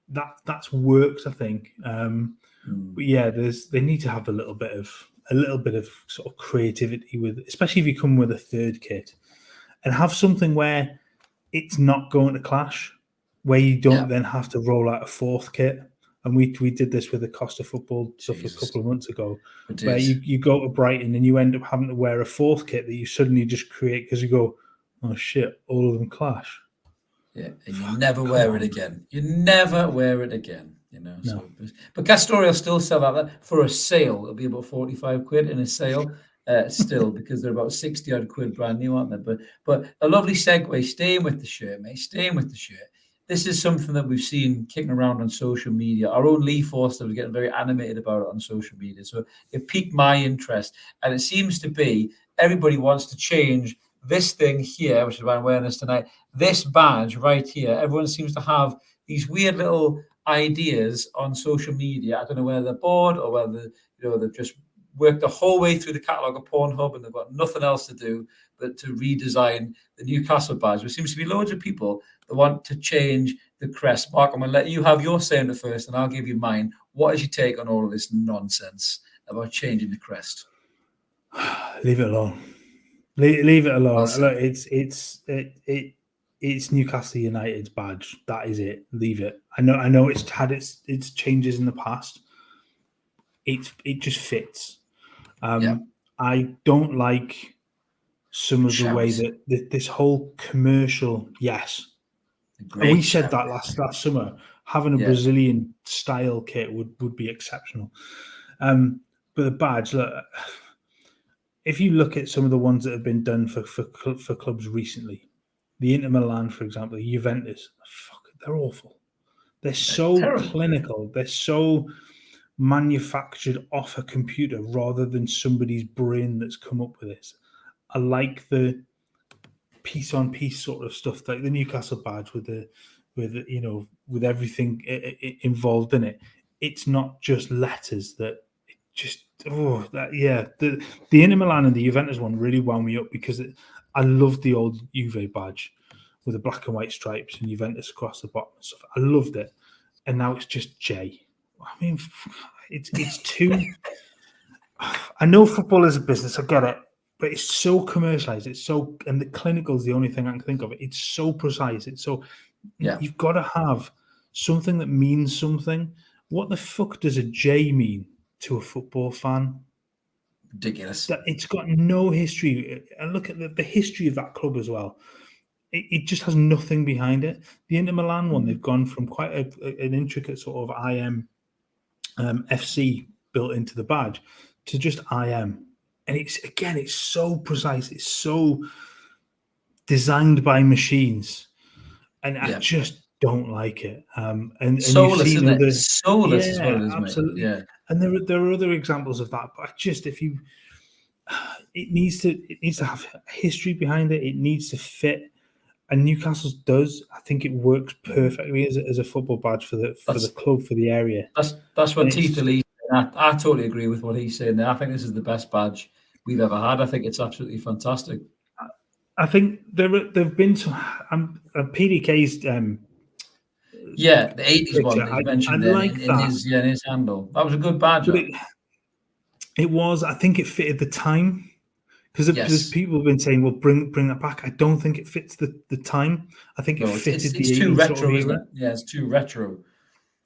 that's works, I think. But yeah, they need to have a little bit of sort of creativity with, especially if you come with a third kit, and have something where it's not going to clash, where you don't then have to roll out a fourth kit. And we did this with the Costa football stuff a couple of months ago, where you go to Brighton and you end up having to wear a fourth kit that you suddenly just create because you go, oh shit, all of them clash. Yeah, and you never wear it again. You never wear it again. No. So, but Castore will still sell that for a sale. It'll be about 45 quid in a sale still, because they're about 60 odd quid brand new, aren't they? But a lovely segue, staying with the shirt, mate, staying with the shirt. This is something that we've seen kicking around on social media. Our own Lee Forster was getting very animated about it on social media. So it piqued my interest. And it seems to be everybody wants to change this thing here, which is why I'm wearing this tonight, this badge right here. Everyone seems to have these weird little ideas on social media. I don't know whether they're bored or whether they've just worked the whole way through the catalogue of Pornhub and they've got nothing else to do but to redesign the Newcastle badge. There seems to be loads of people that want to change the crest. Mark, I'm going to let you have your say on it first, and I'll give you mine. What is your take on all of this nonsense about changing the crest? Leave it alone. Leave it alone. Look, it's Newcastle United's badge. That is it. Leave it. I know it's had its changes in the past. It just fits. I don't like some of the way that this whole commercial. Yes, and we said that last summer. Having a Brazilian style kit would be exceptional. But the badge, look, if you look at some of the ones that have been done for clubs recently, the Inter Milan, for example, the Juventus, they're awful. They're so clinical. They're so manufactured off a computer rather than somebody's brain that's come up with this. I like the piece on piece sort of stuff, like the Newcastle badge with everything involved in it. It's not just letters that the Inter Milan and the Juventus one really wound me up because I loved the old Juve badge with the black and white stripes and Juventus across the bottom and stuff. I loved it, and now it's just J. I mean, it's too. I know football is a business. I get it, but it's so commercialized. It's so, and the clinical is the only thing I can think of. It's so precise. It's so. You've got to have something that means something. what the fuck does a J mean to a football fan? Ridiculous. That it's got no history. And look at the history of that club as well. It just has nothing behind it. The Inter Milan one, they've gone from quite an intricate sort of IM FC built into the badge to just IM. And it's so precise. It's so designed by machines. And I just don't like it. And soulless, you've seen isn't it? Soulless is what it is, absolutely. mate. Yeah. And there are other examples of that. But it needs to have history behind it. It needs to fit. And Newcastle's does. I think it works perfectly as a football badge for the club, for the area. That's what Teeth Lee. I totally agree with what he's saying there. I think this is the best badge we've ever had. I think it's absolutely fantastic. I think there've been some PDK's. The 80s one that you mentioned there like in his handle. That was a good badge. It was. I think it fitted the time. Because people have been saying, "Well, bring that back." I don't think it fits the time. I think it fitted it's too retro, isn't it? Yeah, it's too retro.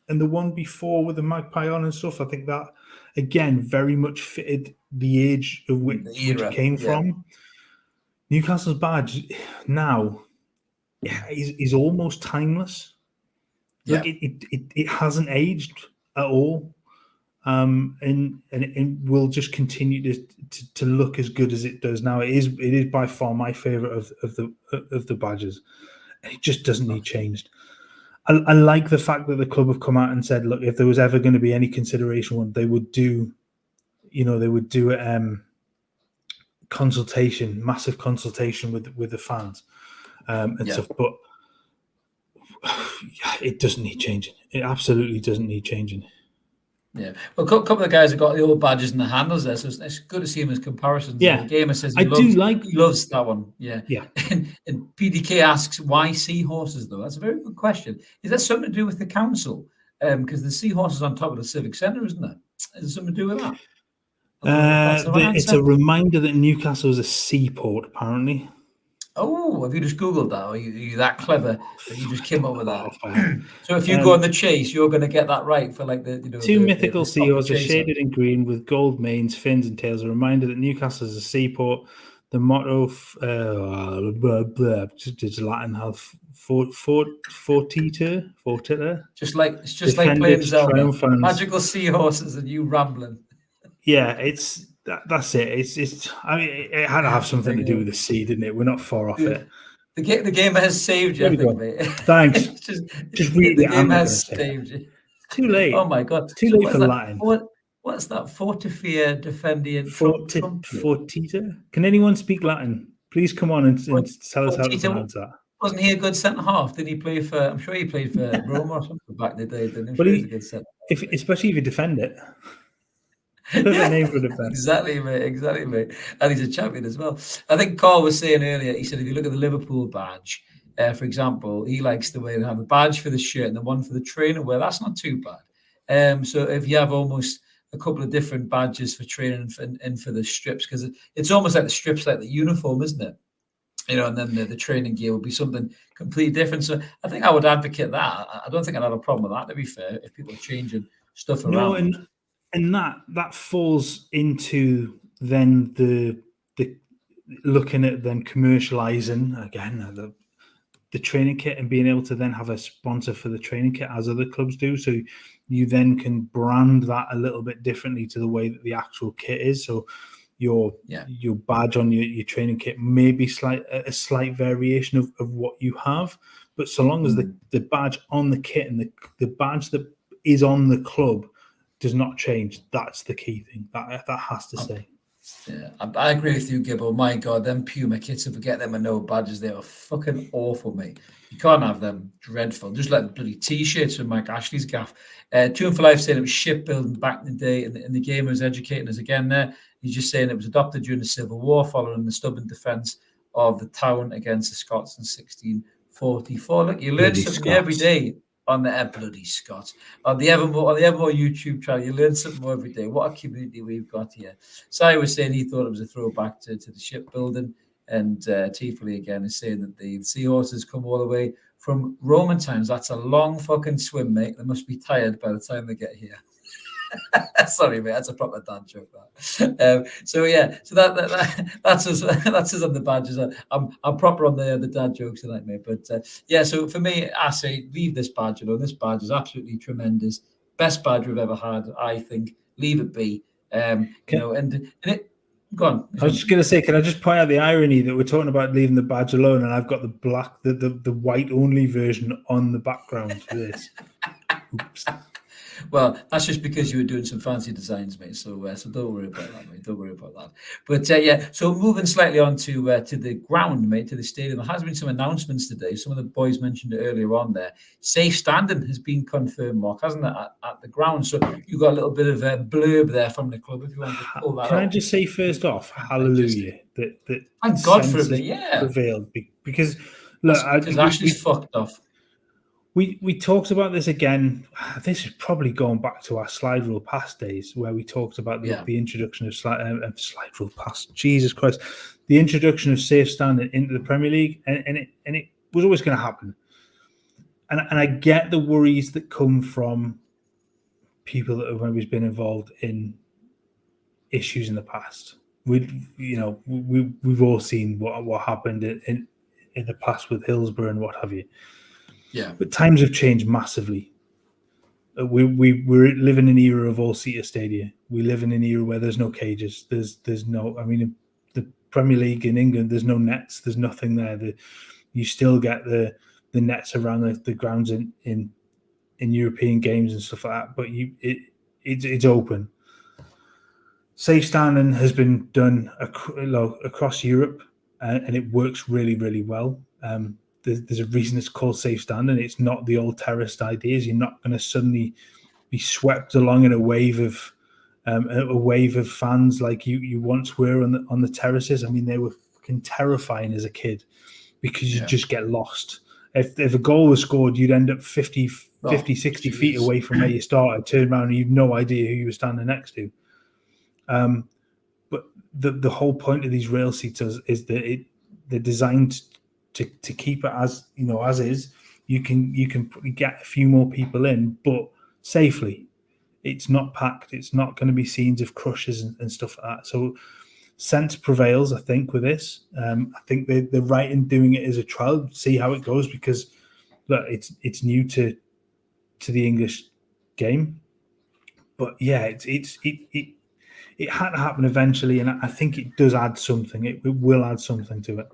And the one before with the magpie on and stuff, I think that again very much fitted the age of which it came from. Newcastle's badge now is almost timeless. Like it hasn't aged at all. And it will just continue to look as good as it does now. It is by far my favorite of the badges, and it just doesn't need changed. I like the fact that the club have come out and said, look, if there was ever going to be any consideration, they would do massive consultation with the fans and stuff. But it doesn't need changing. It absolutely doesn't need changing. Yeah, well, a couple of guys have got the old badges and the handles there, so it's good to see him as comparisons. Yeah, the gamer says he loves that one. Yeah. And PDK asks, why seahorses though? That's a very good question. Is that something to do with the council? Because the seahorse is on top of the civic centre, isn't it? Is there something to do with that? It's a reminder that Newcastle is a seaport, apparently. Oh, have you just Googled that? Or are you that clever that you just came up with that? So if you go on the chase, you're going to get that right for like the two mythical seahorses shaded in green with gold manes, fins, and tails. A reminder that Newcastle is a seaport. The motto, just Latin, have fortiter. Just like playing Zelda. Magical seahorses, and you rambling. Yeah, that's it. It's. I mean, it had to have something to do with the sea, didn't it? We're not far off it. The gamer has saved you, I think, mate. Thanks. just read the game has saved you. Too late. Oh my God. Too late for Latin. What's that? Fortifia defending Fortiter? Can anyone speak Latin? Please come on and tell us how to pronounce that. Wasn't he a good centre half? Did he play for? I'm sure he played for Roma or something back in the day. Didn't he? But he's a good centre. Especially if you defend it. Name for defense. Exactly, mate. And he's a champion as well. I think Carl was saying earlier, he said if you look at the Liverpool badge, for example, he likes the way they have a badge for the shirt and the one for the trainer wear. That's not too bad. So if you have almost a couple of different badges for training and for the strips, because it's almost like the strips like the uniform, isn't it? And then the training gear would be something completely different. So I think I would advocate that. I don't think I'd have a problem with that, to be fair, if people are changing stuff around. And that falls into then the looking at then commercializing again the training kit and being able to then have a sponsor for the training kit as other clubs do. So you then can brand that a little bit differently to the way that the actual kit is. So your badge on your training kit may be a slight variation of what you have, but so long as the badge on the kit and the badge that is on the club does not change, that's the key thing. That has to stay. Yeah, I agree with you, Gibbo. My God, them Puma kits, if we get them with no badges, they are fucking awful, mate. You can't have them. Dreadful. Just like the bloody T-shirts from Mike Ashley's gaff. 2 and for Life saying it was shipbuilding back in the day, and the gamer is educating us again there. He's just saying it was adopted during the Civil War following the stubborn defence of the town against the Scots in 1644. Look, you learn something every day on the bloody Scots. On the Evermore YouTube channel, you learn something more every day. What a community we've got here. Si was saying he thought it was a throwback to the shipbuilding, and Tiefley again is saying that the seahorses come all the way from Roman times. That's a long fucking swim, mate. They must be tired by the time they get here. Sorry, mate. That's a proper dad joke. That. So that's us. That's us on the badges. I'm proper on the dad jokes tonight, mate. But yeah. So for me, I say leave this badge alone. This badge is absolutely tremendous. Best badge we've ever had, I think. Leave it be. And it. Go on. I was just going to say, can I just point out the irony that we're talking about leaving the badge alone, and I've got the black, the white only version on the background for this. Oops. Well, that's just because you were doing some fancy designs, mate. So don't worry about that, mate. Don't worry about that. But yeah, so moving slightly on to the ground, mate, to the stadium. There has been some announcements today. Some of the boys mentioned it earlier on there. Safe standing has been confirmed, Mark, hasn't it, at the ground? So you got a little bit of a blurb there from the club if you want to pull that Can up. I just say first off, hallelujah, that thank God for it, yeah. Prevailed because look, because Ashley's fucked off. We talked about this again. This is probably going back to our slide rule pass days, where we talked about the introduction of slide rule pass. Jesus Christ, the introduction of safe standing into the Premier League, and it was always going to happen. And I get the worries that come from people that have maybe been involved in issues in the past. We've all seen what happened in the past with Hillsborough and what have you. Yeah, but times have changed massively. We're living in an era of all-seater stadia. We live in an era where there's no cages. There's no. I mean, the Premier League in England, there's no nets. There's nothing there. You still get the nets around the grounds in European games and stuff like that. But it's open. Safe standing has been done across Europe, and it works really, really well. There's a reason it's called safe standing. It's not the old terrorist ideas. You're not going to suddenly be swept along in a wave of fans like you once were on the terraces. I mean, they were fucking terrifying as a kid because you just get lost. If a goal was scored, you'd end up 50, 60 feet away from where you started, turn around, and you've no idea who you were standing next to. But the whole point of these rail seats is that they're designed to keep it as is. You can get a few more people in, but safely. It's not packed. It's not going to be scenes of crushes and stuff like that. So sense prevails, I think, with this. I think they're right in doing it as a trial, see how it goes, because look, it's new to the English game. But yeah, it had to happen eventually, and I think it does add something. It will add something to it.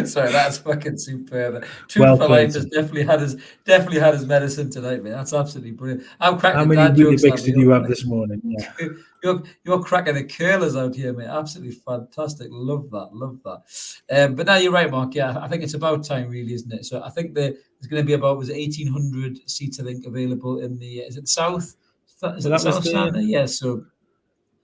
Sorry, that's fucking superb. Truth for Life has definitely had his medicine tonight, man. That's absolutely brilliant. I'm cracking. How many Weetabix did you have this morning? Yeah. You're cracking the curlers out here, mate. Absolutely fantastic. Love that. But now you're right, Mark. Yeah, I think it's about time, really, isn't it? So I think there's going to be about 1,800 seats, I think, available in the. Is it the south? Is it the south stand? Yeah.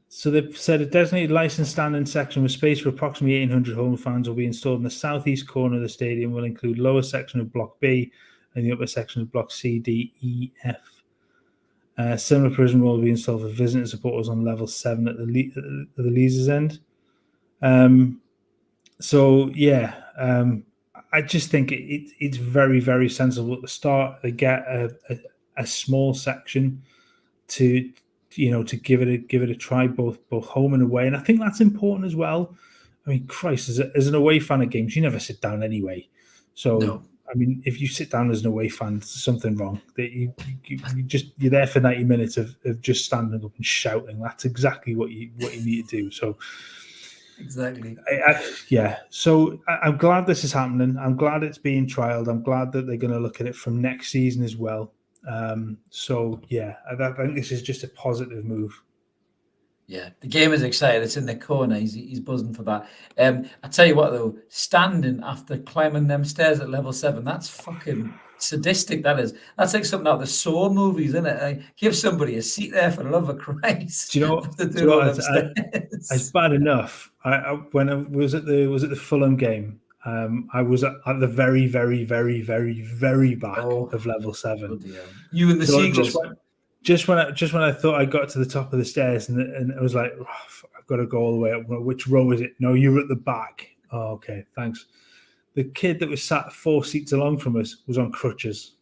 So they've said a designated licensed standing section with space for approximately 1,800 home fans will be installed in the southeast corner of the stadium. Will include lower section of Block B and the upper section of Block C, D, E, F. Similar prison will be installed for visiting supporters on level 7 at the Leazes end. I just think it's very, very sensible at the start. They get a small section to give it a try, both home and away, and I think that's important as well. I mean, Christ, as an away fan of games, you never sit down anyway. So, no. I mean, if you sit down as an away fan, there's something wrong. That you're there for 90 minutes of just standing up and shouting. That's exactly what you need to do. So, exactly. So I'm glad this is happening. I'm glad it's being trialed. I'm glad that they're going to look at it from next season as well. I think this is just a positive move. Yeah, the game is excited. It's in the corner. He's buzzing for that. I tell you what, though, standing after climbing them stairs at level 7, that's fucking sadistic. That is. That's like something out of the Saw movies, isn't it? Like, give somebody a seat there for the love of Christ. Do you know? It's bad enough. When I was at the Fulham game. I was at the very, very, very, very, very back of level 7. You and the Seagulls. Just when I thought I got to the top of the stairs, and I was like, I've got to go all the way up. Which row is it? No, you're at the back. Oh, okay, thanks. the kid that was sat 4 seats along from us was on crutches.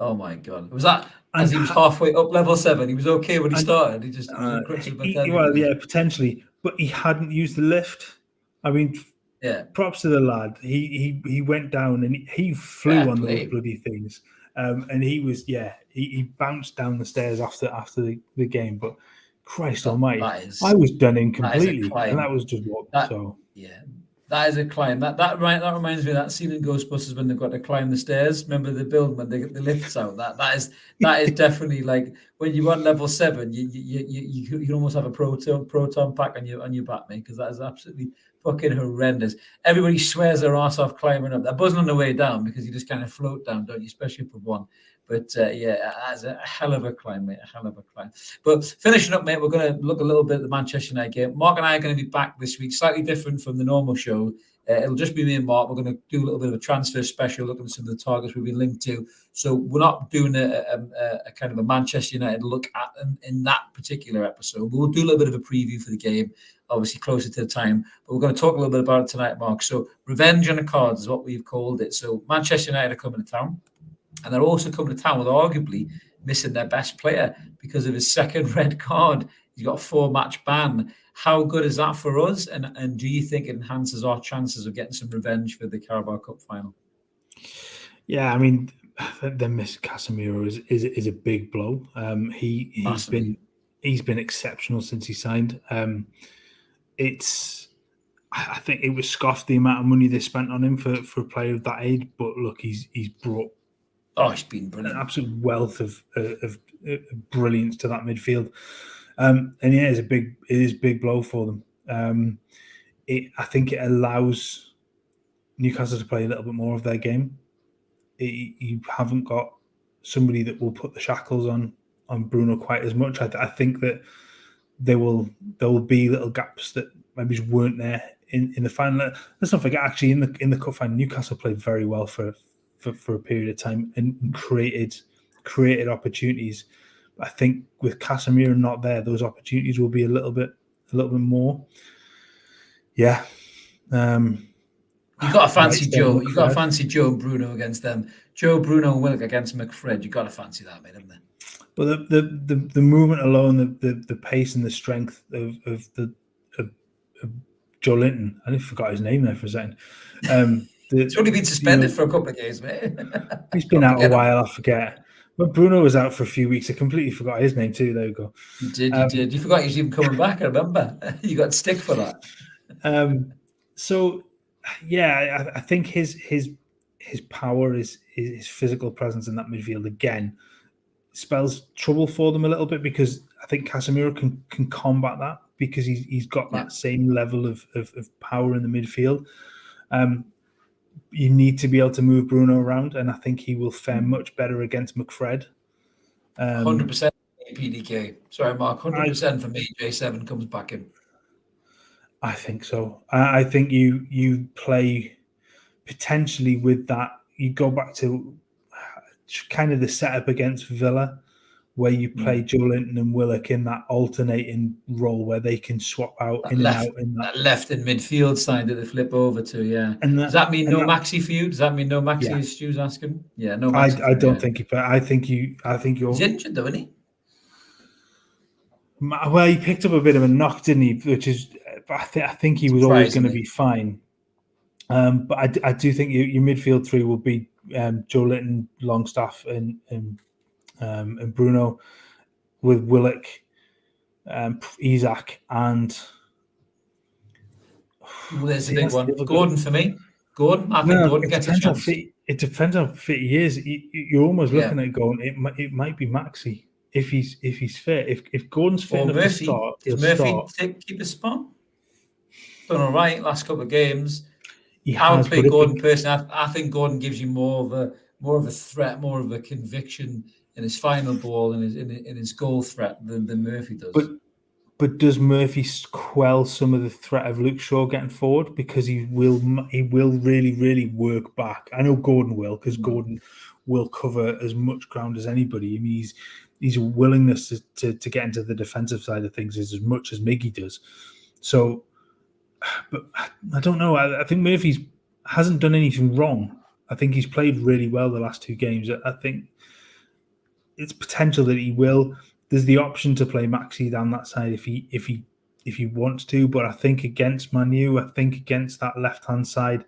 Oh my God! Was that as he was halfway up level 7? He was okay when he started. He was on crutches, but then yeah, potentially, but he hadn't used the lift. I mean, yeah, props to the lad. He went down and he flew on those bloody things. And he was he bounced down the stairs after the game. But Christ Almighty, I was done in completely, and that was just what. That is a climb. That reminds me of that scene in Ghostbusters when they've got to climb the stairs. Remember the build when they get the lifts out. That is definitely like when you're on level 7, you can almost have a proton pack on your back, mate, because that is absolutely fucking horrendous. Everybody swears their ass off climbing up. They're buzzing on the way down because you just kind of float down, don't you? Especially for one. But that's a hell of a climb, mate. A hell of a climb. But finishing up, mate, we're going to look a little bit at the Manchester United game. Mark and I are going to be back this week, slightly different from the normal show. It'll just be me and Mark. We're going to do a little bit of a transfer special, looking at some of the targets we've been linked to. So we're not doing a kind of a Manchester United look at them in that particular episode. But we'll do a little bit of a preview for the game, obviously closer to the time. But we're going to talk a little bit about it tonight, Mark. So revenge on the cards is what we've called it. So Manchester United are coming to town. And they're also coming to town with arguably missing their best player because of his second red card. He's got a 4-match ban. How good is that for us? And do you think it enhances our chances of getting some revenge for the Carabao Cup final? Yeah, I mean, the miss Casemiro is a big blow. He's been exceptional since he signed. I think it was scoffed the amount of money they spent on him for a player of that age. But look, he's brought. He's been brilliant. An absolute wealth of brilliance to that midfield, and it is a big blow for them. I think it allows Newcastle to play a little bit more of their game. You haven't got somebody that will put the shackles on Bruno quite as much. I think that there will be little gaps that maybe weren't there in the final. Let's not forget, actually, in the cup final, Newcastle played very well for a period of time and created opportunities. I think with Casemiro not there, those opportunities will be a little bit more. Yeah. You got to fancy Joe. You got to fancy Joe and Bruno against them. Joe, Bruno, and Willock against McFred. You got to fancy that, mate, haven't they? But the movement alone, the pace and the strength of Joe Linton. I forgot his name there for a second. It's only been suspended for a couple of games, mate. He's been out a while, I forget. But Bruno was out for a few weeks. I completely forgot his name too. There we go. You did. You forgot he was even coming back, I remember. You got stick for that. So, yeah, I think his power is his physical presence in that midfield again spells trouble for them a little bit, because I think Casemiro can combat that, because he's got that same level of power in the midfield. You need to be able to move Bruno around, and I think he will fare much better against McFred. 100% PDK. Sorry, Mark. 100% for me. J7 comes back in. I think so. I think you play potentially with that. You go back to kind of the setup against Villa, where you play Joe Linton and Willock in that alternating role where they can swap out that in left, and out in that left and midfield side that they flip over to. Yeah. Does that mean no Maxi for you? Does that mean no Maxi? Yeah. As Stu's asking. Yeah, no Maxi. I don't think he. But I think you're. He's injured though, isn't he? Well, he picked up a bit of a knock, didn't he? Which is, I think he was always going to be fine. But I do think your midfield three will be Joe Linton, Longstaff, and Bruno, with Willock, Isak, and there's a big one. Gordon for me. Gordon, I think Gordon gets a chance. It depends how fit he is. You're almost looking at going. It might be Maxi if he's fit. If Gordon's fit enough to start, he'll Murphy keep his spot. Done all right last couple of games. I would play Gordon personally. I think Gordon gives you more of a threat, more of a conviction in his final ball and in his goal threat than Murphy does. But does Murphy quell some of the threat of Luke Shaw getting forward? Because he will really, really work back. I know Gordon will, because Gordon will cover as much ground as anybody. I mean, his willingness to get into the defensive side of things is as much as Miggy does. So, but I don't know. I think Murphy's hasn't done anything wrong. I think he's played really well the last 2 games. I think it's potential that he will. There's the option to play Maxi down that side if he wants to, but I think against Manu, I think against that left hand side,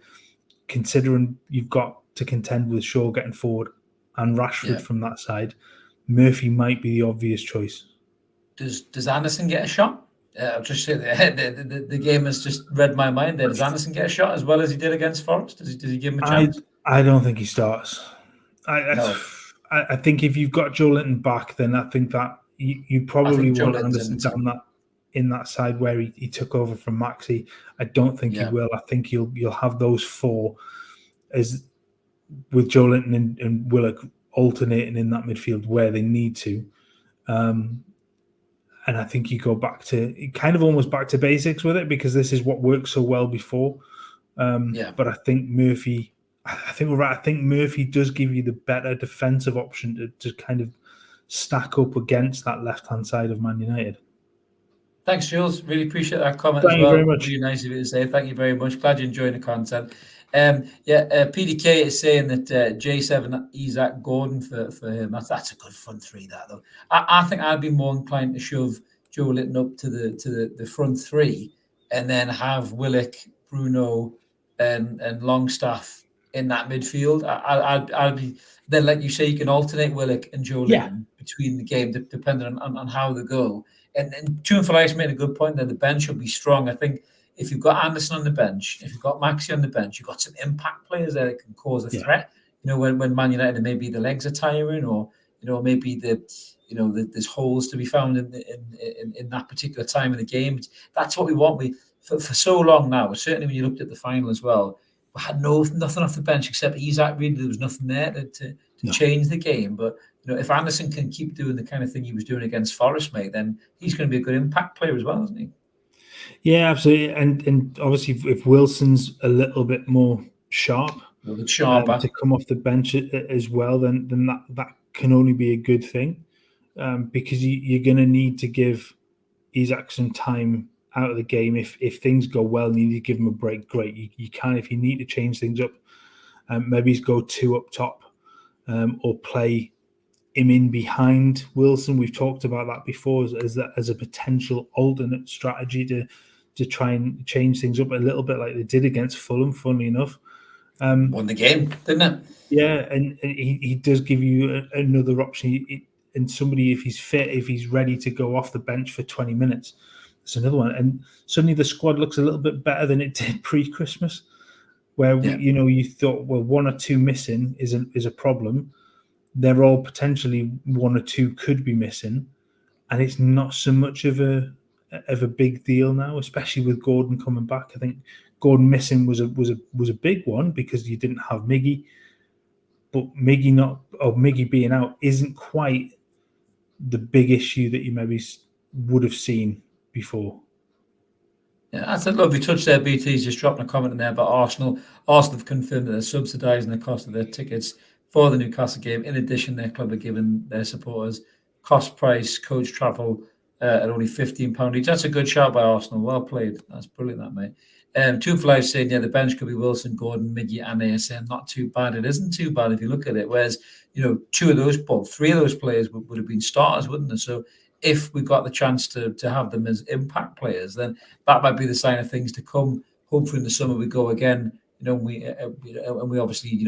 considering you've got to contend with Shaw getting forward and Rashford from that side, Murphy might be the obvious choice. Does Anderson get a shot? I'll just say the game has just read my mind there. Does Anderson get a shot as well as he did against Forest? Does he give him a chance? I don't think he starts. No. I think if you've got Joe Linton back, then I think that you probably want Anderson down in that side where he took over from Maxi. I don't think he will. I think you'll have those 4 as with Joe Linton and Willock alternating in that midfield where they need to. And I think you go back to kind of almost back to basics with it because this is what worked so well before. But I think Murphy. I think we're right. I think Murphy does give you the better defensive option to kind of stack up against that left-hand side of Man United. Thanks, Jules. Really appreciate that comment as well. Thank you very much. Really nice of you to say. Thank you very much. Glad you're enjoying the content. PDK is saying that J7 Isaac Gordon for him. That's a good front 3, that though. I think I'd be more inclined to shove Joe Linton up to the front 3 and then have Willock, Bruno, and Longstaff in that midfield. I'll be then, like you say, you can alternate Willock and Joe Linton between the game, depending on how they go. And Tune for Life made a good point that the bench will be strong. I think if you've got Anderson on the bench, if you've got Maxi on the bench, you've got some impact players there that can cause a threat. When Man United maybe the legs are tiring, or maybe there's holes to be found in that particular time of the game. That's what we want. For so long now, certainly when you looked at the final as well, we had nothing off the bench except Isaac. Really, there was nothing there to change the game. But if Anderson can keep doing the kind of thing he was doing against Forest, mate, then he's going to be a good impact player as well, isn't he? Yeah, absolutely. And obviously, if Wilson's a little bit more sharp, a little bit sharper to come off the bench as well, then that can only be a good thing, because you're going to need to give Isaac some time out of the game. If things go well and you need to give him a break, great. You can. If you need to change things up, maybe go 2 up top, or play him in behind Wilson. We've talked about that before as a potential alternate strategy to try and change things up a little bit, like they did against Fulham. Funnily enough, won the game, didn't it? Yeah, and he does give you another option. And somebody, if he's fit, if he's ready to go off the bench for 20 minutes, it's another one. And suddenly the squad looks a little bit better than it did pre-Christmas, where you thought, well, 1 or 2 missing is a problem. They're all potentially 1 or 2 could be missing, and it's not so much of a big deal now, especially with Gordon coming back. I think Gordon missing was a big one because you didn't have Miggy, but Miggy being out isn't quite the big issue that you maybe would have seen before. Yeah, that's a lovely touch there. BT's just dropping a comment in there about Arsenal. Arsenal have confirmed that they're subsidising the cost of their tickets for the Newcastle game. In addition, their club are giving their supporters cost price coach travel at only £15 each. That's a good shout by Arsenal. Well played. That's brilliant, that, mate. 2 for Life saying, the bench could be Wilson, Gordon, Miggy, and ASN. Not too bad. It isn't too bad if you look at it. Whereas, 3 of those players would have been starters, wouldn't they? So if we got the chance to have them as impact players, then that might be the sign of things to come. Hopefully in the summer we go again, and we obviously,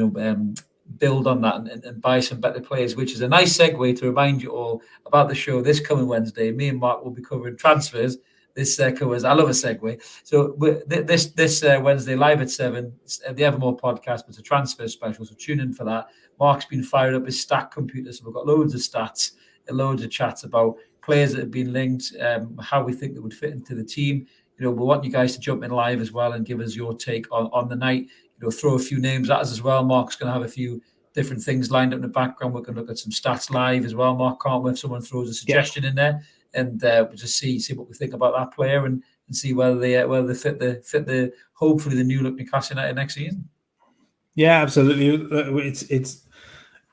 build on that and buy some better players, which is a nice segue to remind you all about the show this coming Wednesday. Me and Mark will be covering transfers. This covers, I love a segue. So this Wednesday, live at 7, the Evermore podcast, but it's a transfer special, so tune in for that. Mark's been fired up his stat computer, so we've got loads of stats and loads of chats about players that have been linked, how we think they would fit into the team. We want you guys to jump in live as well and give us your take on the night. Throw a few names at us as well. Mark's going to have a few different things lined up in the background. We're going to look at some stats live as well. Mark, can't wait if someone throws a suggestion in there, and we'll just see what we think about that player and see whether they fit the hopefully the new look Newcastle United next season. Yeah, absolutely. It's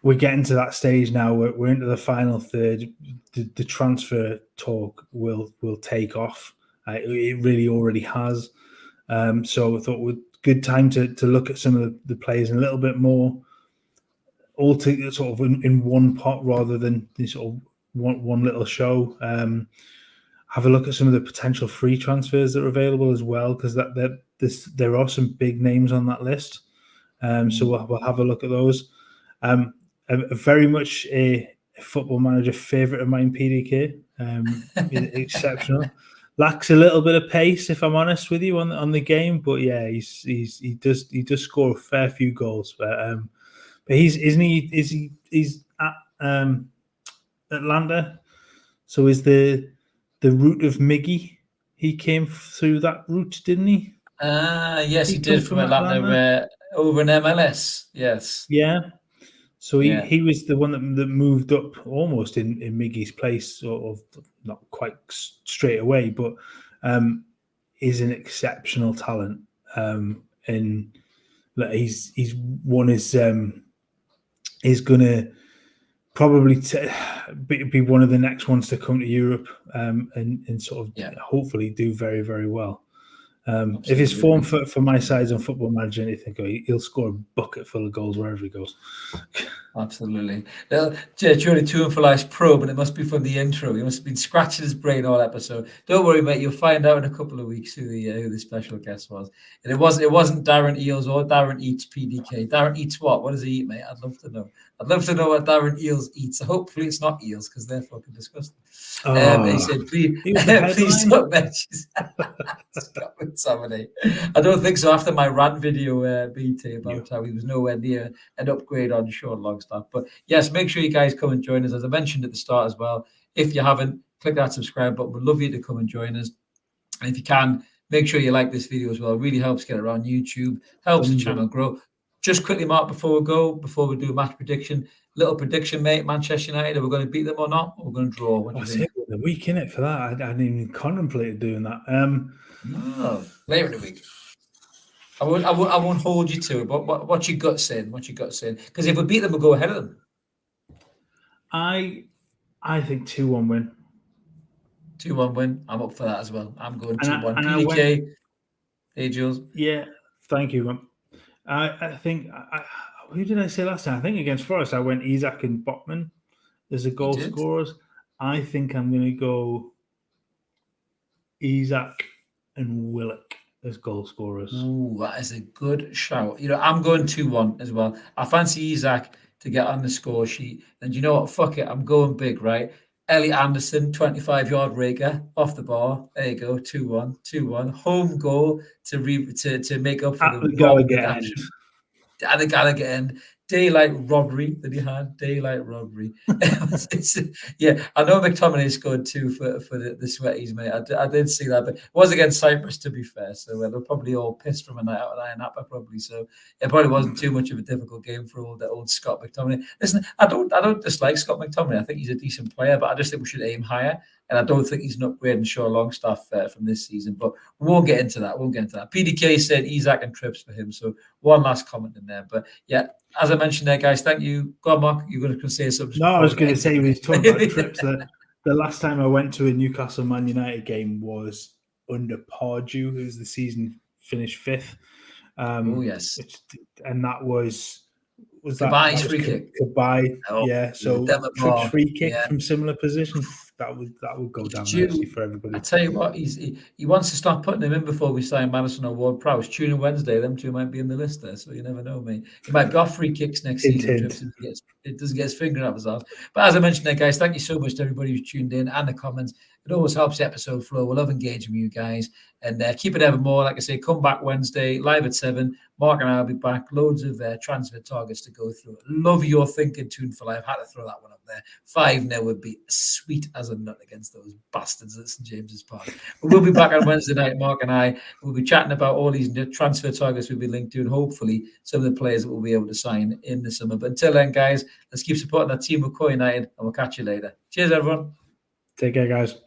we're getting to that stage now. We're into the final third. The transfer talk will take off. It really already has. So I thought we'd good time to look at some of the players in a little bit more, all to sort of in one pot rather than this sort of one little show. Have a look at some of the potential free transfers that are available as well, because there are some big names on that list. So we'll have a look at those. Very much a Football Manager favourite of mine, PDK. Exceptional. Lacks a little bit of pace, if I'm honest with you, on the game. But yeah, he does score a fair few goals. But he's at Atlanta. So is the route of Miggy? He came through that route, didn't he? Yes, he did from Atlanta over in MLS. Yes. Yeah. So he was the one that moved up almost in Miggy's place, sort of not quite straight away, but is an exceptional talent. And he's one is going to probably be one of the next ones to come to Europe and sort of hopefully do very, very well. If his form for my size on Football Manager, you think he'll score a bucket full of goals wherever he goes. Absolutely. Jury 2 for Life's pro, but it must be from the intro. He must have been scratching his brain all episode. Don't worry, mate. You'll find out in a couple of weeks who the special guest was. And it wasn't Darren Eales or Darren Eats PDK. Darren eats what? What does he eat, mate? I'd love to know. I'd love to know what Darren Eales eats. Hopefully it's not eels, because they're fucking disgusting. He said, please don't mention Scott McTominay. I don't think so. After my rant video, BT, about how he was nowhere near an upgrade on Sean Longstaff. But yes, make sure you guys come and join us. As I mentioned at the start as well, if you haven't, click that subscribe button. We'd love you to come and join us. And if you can, make sure you like this video as well. It really helps get around YouTube, helps the channel grow. Just quickly, Mark, before we do a match prediction, little prediction, mate. Manchester United, are we going to beat them or not? Or are we going to draw? What do you think? The week in it for that. I hadn't even contemplated doing that. Later in the week. I won't hold you to it. But what's your gut saying? Because if we beat them, we'll go ahead of them. I think 2-1 win. 2-1 win. I'm up for that as well. I'm going 2-1. PDK. Hey, Jules. Yeah, thank you. I think who did I say last time? I think against Forest I went Isak and Botman as the goal scorers. I think I'm going to go Isak and Willock as goal scorers. Ooh, that is a good shout. I'm going 2-1 as well. I fancy Isak to get on the score sheet. And you know what? Fuck it. I'm going big, right? Elliot Anderson, 25-yard raker off the bar. There you go, 2-1. Home goal to make up for the Gallagher end. At the Gallagher end. Daylight robbery that he had. Daylight robbery. Yeah, I know McTominay scored 2 for the Sweaties, mate. I did see that, but it was against Cyprus, to be fair. So they're probably all pissed from a night out at Iron Appa, probably. So it probably wasn't too much of a difficult game for old Scott McTominay. Listen, I don't dislike Scott McTominay. I think he's a decent player, but I just think we should aim higher. And I don't think he's an upgrade in Sean Longstaff from this season. But we won't get into that. PDK said Isak and Trips for him. So one last comment in there. But yeah, as I mentioned there, guys, thank you. Go on, Mark. You're going to say something. No, I was going to say, we were talking about Trips. The last time I went to a Newcastle Man United game was under Pardew, who's the season finished 5th. Oh, yes. And that was Kabai's free kick. Kabai, yeah. So Trips free kick from similar position. That would go down nicely for everybody. I tell you what, he wants to start putting him in before we sign Madison or Ward-Prowse. Tune in Wednesday, them two might be in the list there, so you never know, mate. He might be off free kicks next season. It doesn't get his finger up his arse. But as I mentioned there, guys, thank you so much to everybody who's tuned in and the comments. It always helps the episode flow. We love engaging with you guys. And keep it evermore. Like I say, come back Wednesday, live at 7. Mark and I will be back. Loads of transfer targets to go through. Love your thinking, Tune for Life. Had to throw that one up there. 5-0 would be sweet as a nut against those bastards at St. James's Park. But we'll be back on Wednesday night, Mark and I. We'll be chatting about all these transfer targets we'll be linked to, and hopefully some of the players that we'll be able to sign in the summer. But until then, guys, let's keep supporting that team of Core United, and we'll catch you later. Cheers, everyone. Take care, guys.